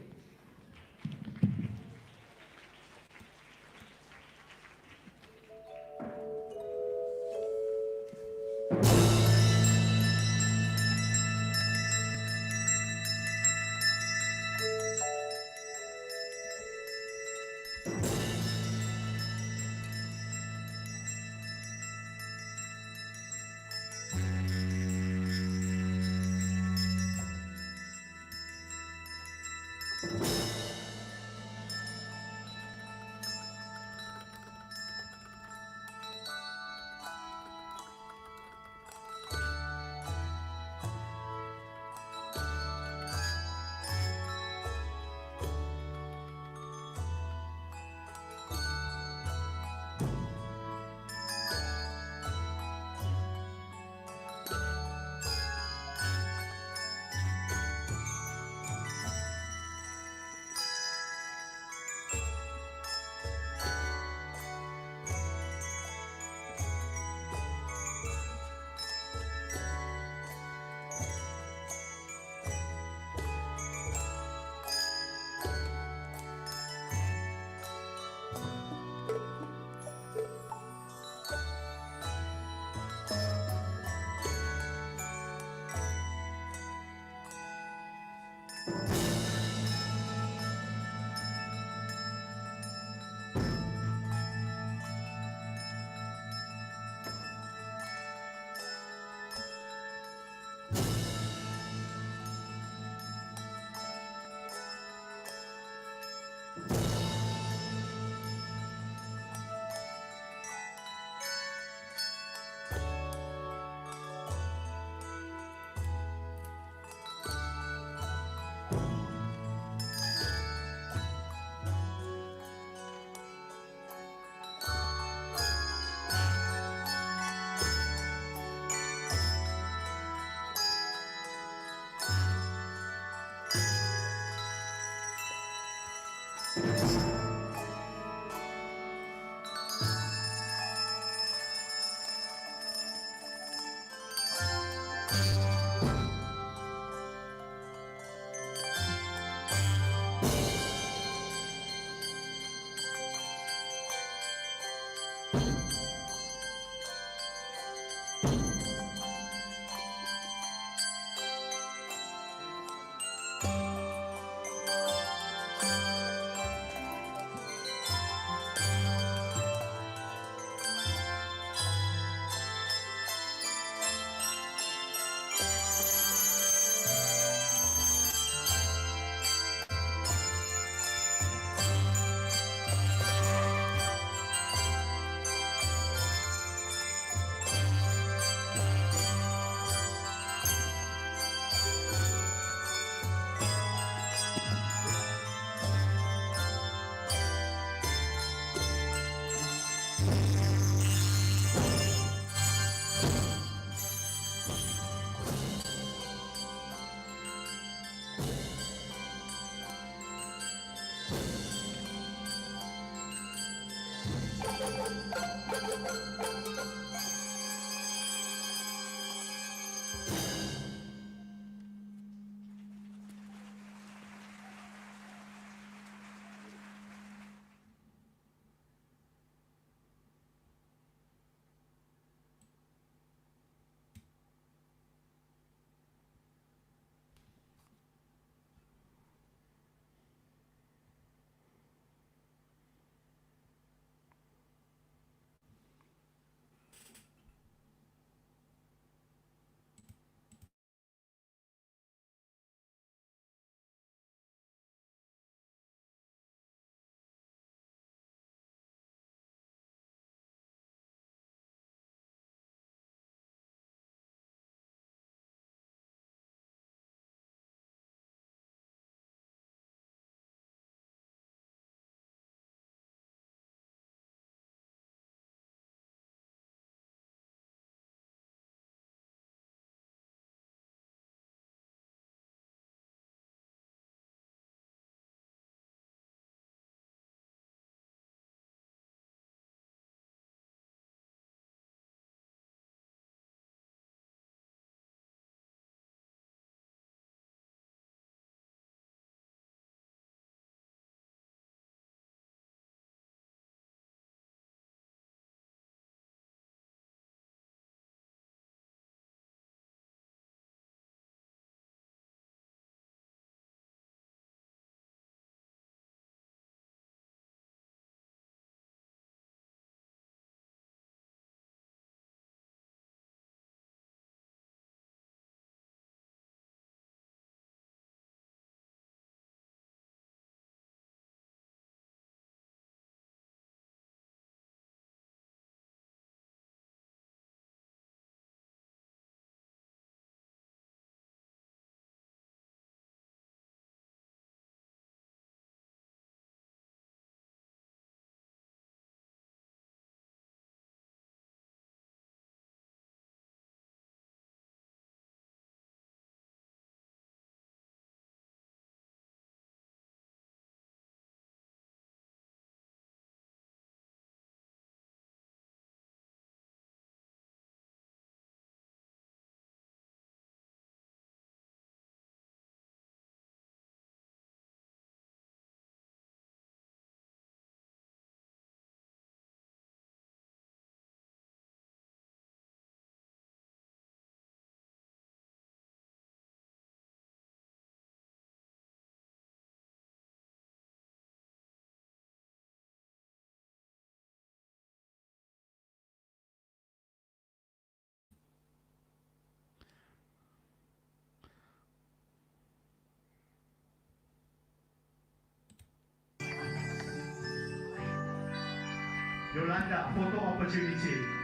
A: Yolanda, photo opportunity.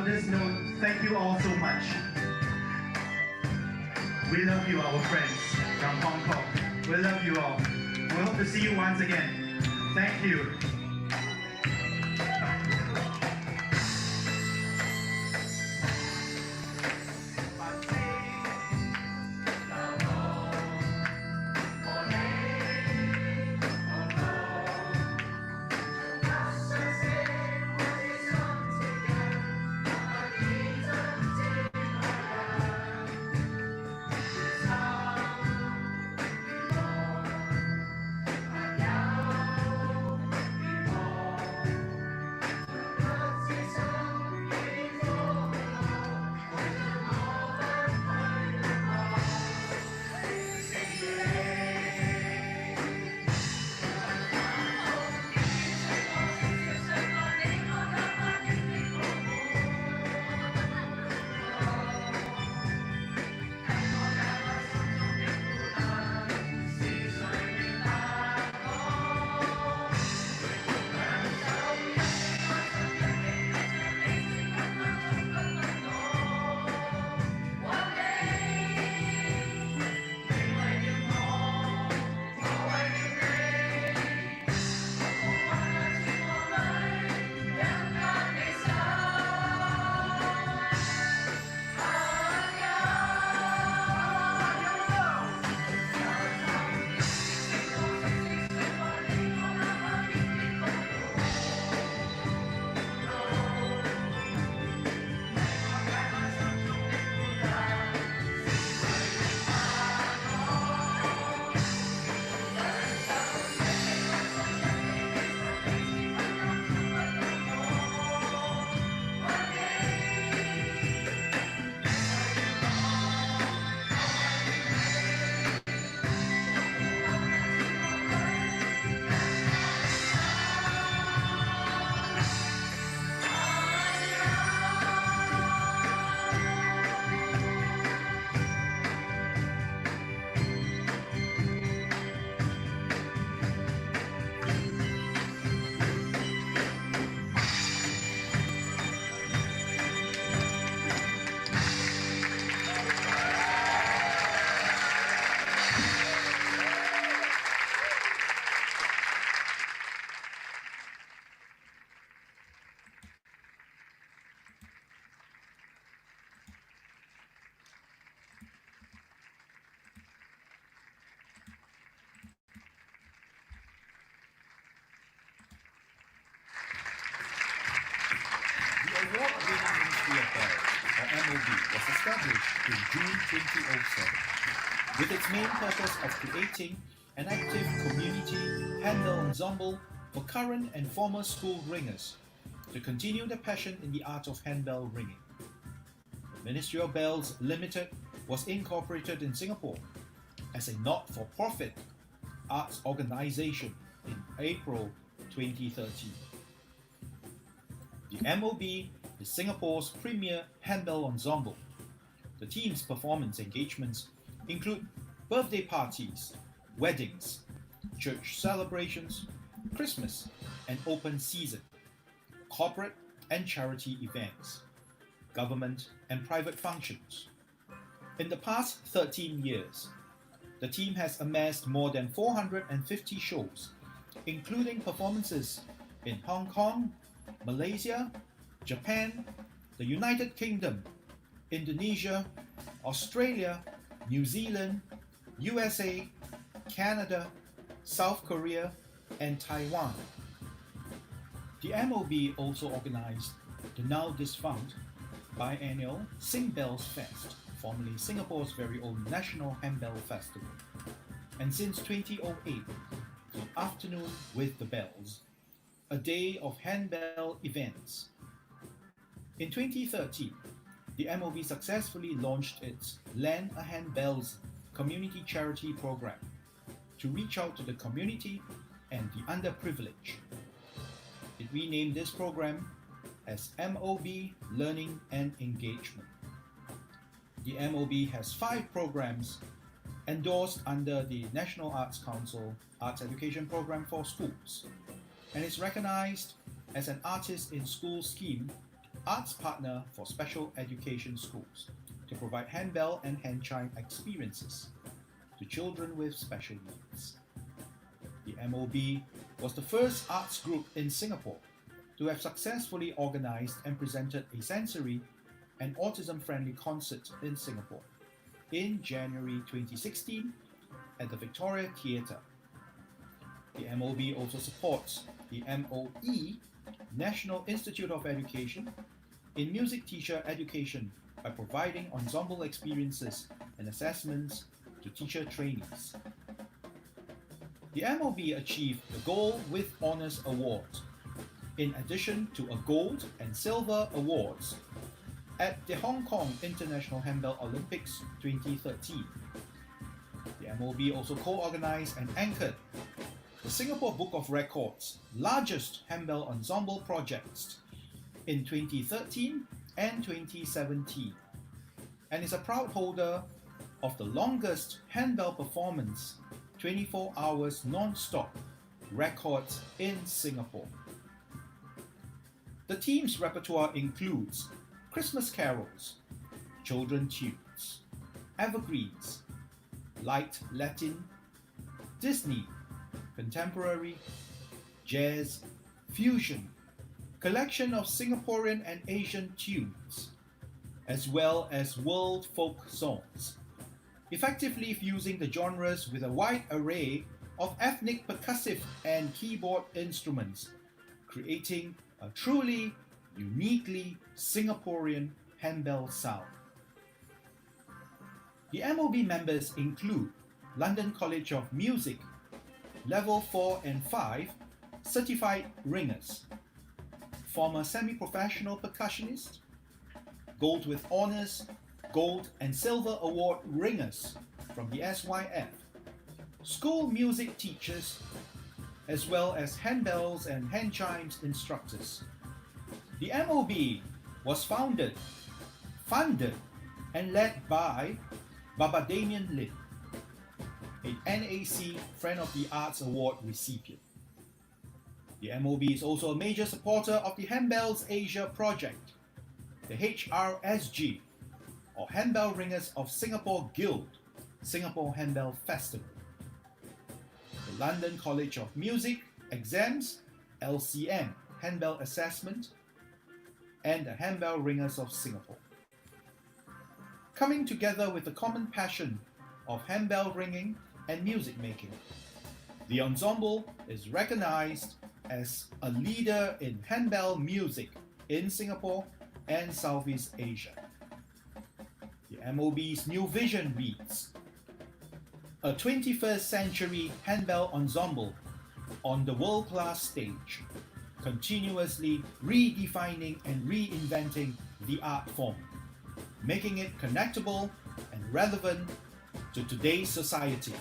G: on this note, thank you all so much. We love you, our friends from Hong Kong. We love you all. We hope to see you once again. Thank you.
A: The award-winning Ministry of Bellz, or MOB, was established in June 2007 with its main purpose of creating an active community handbell ensemble for current and former school ringers to continue the passion in the art of handbell ringing. Ministry of Bellz Limited was incorporated in Singapore as a not-for-profit arts organization in April 2013. The MOB is Singapore's premier handbell ensemble. The team's performance engagements include birthday parties, weddings, church celebrations, Christmas and open season, corporate and charity events, government and private functions. In the past 13 years, the team has amassed more than 450 shows, including performances in Hong Kong, Malaysia, Japan, the United Kingdom, Indonesia, Australia, New Zealand, USA, Canada, South Korea, and Taiwan. The MOB also organized the now defunct biannual Sing Bellz Fest, formerly Singapore's very own National Handbell Festival, and since 2008, the Afternoon with the Bellz, a day of handbell events. In 2013, the MOB successfully launched its Lend a Hand Bellz community charity program to reach out to the community and the underprivileged. It renamed this program as MOB Learning and Engagement. The MOB has 5 programs endorsed under the National Arts Council Arts Education Program for Schools, and is recognized as an Artist in School scheme arts partner for special education schools to provide handbell and hand chime experiences to children with special needs. The MOB was the first arts group in Singapore to have successfully organized and presented a sensory and autism-friendly concert in Singapore in January 2016 at the Victoria Theatre. The MOB also supports the MOE, National Institute of Education, in music teacher education by providing ensemble experiences and assessments to teacher trainees. The MOB achieved the Gold with Honours Award, in addition to a Gold and Silver Awards at the Hong Kong International Handbell Olympics 2013. The MOB also co-organized and anchored the Singapore Book of Records' largest handbell ensemble projects in 2013 and 2017, and is a proud holder of the longest handbell performance 24 hours non-stop records in Singapore. The team's repertoire includes Christmas carols, children tunes, evergreens, light Latin, Disney, contemporary, jazz, fusion, collection of Singaporean and Asian tunes, as well as world folk songs, effectively fusing the genres with a wide array of ethnic percussive and keyboard instruments, creating a truly, uniquely Singaporean handbell sound. The MOB members include London College of Music, Level 4 and 5 certified ringers, former semi-professional percussionist, Gold with Honours, Gold and Silver Award ringers from the SYF, school music teachers, as well as handbells and hand chimes instructors. The MOB was founded, funded, and led by Baba Damien Lim, a NAC Friend of the Arts Award recipient. The MOB is also a major supporter of the Handbells Asia project, the HRSG, or Handbell Ringers of Singapore Guild, Singapore Handbell Festival, the London College of Music Exams, LCM, Handbell Assessment, and the Handbell Ringers of Singapore. Coming together with the common passion of handbell ringing and music making, the ensemble is recognized as a leader in handbell music in Singapore and Southeast Asia. The MOB's new vision reads, a 21st century handbell ensemble on the world-class stage, continuously redefining and reinventing the art form, making it connectable and relevant to today's society.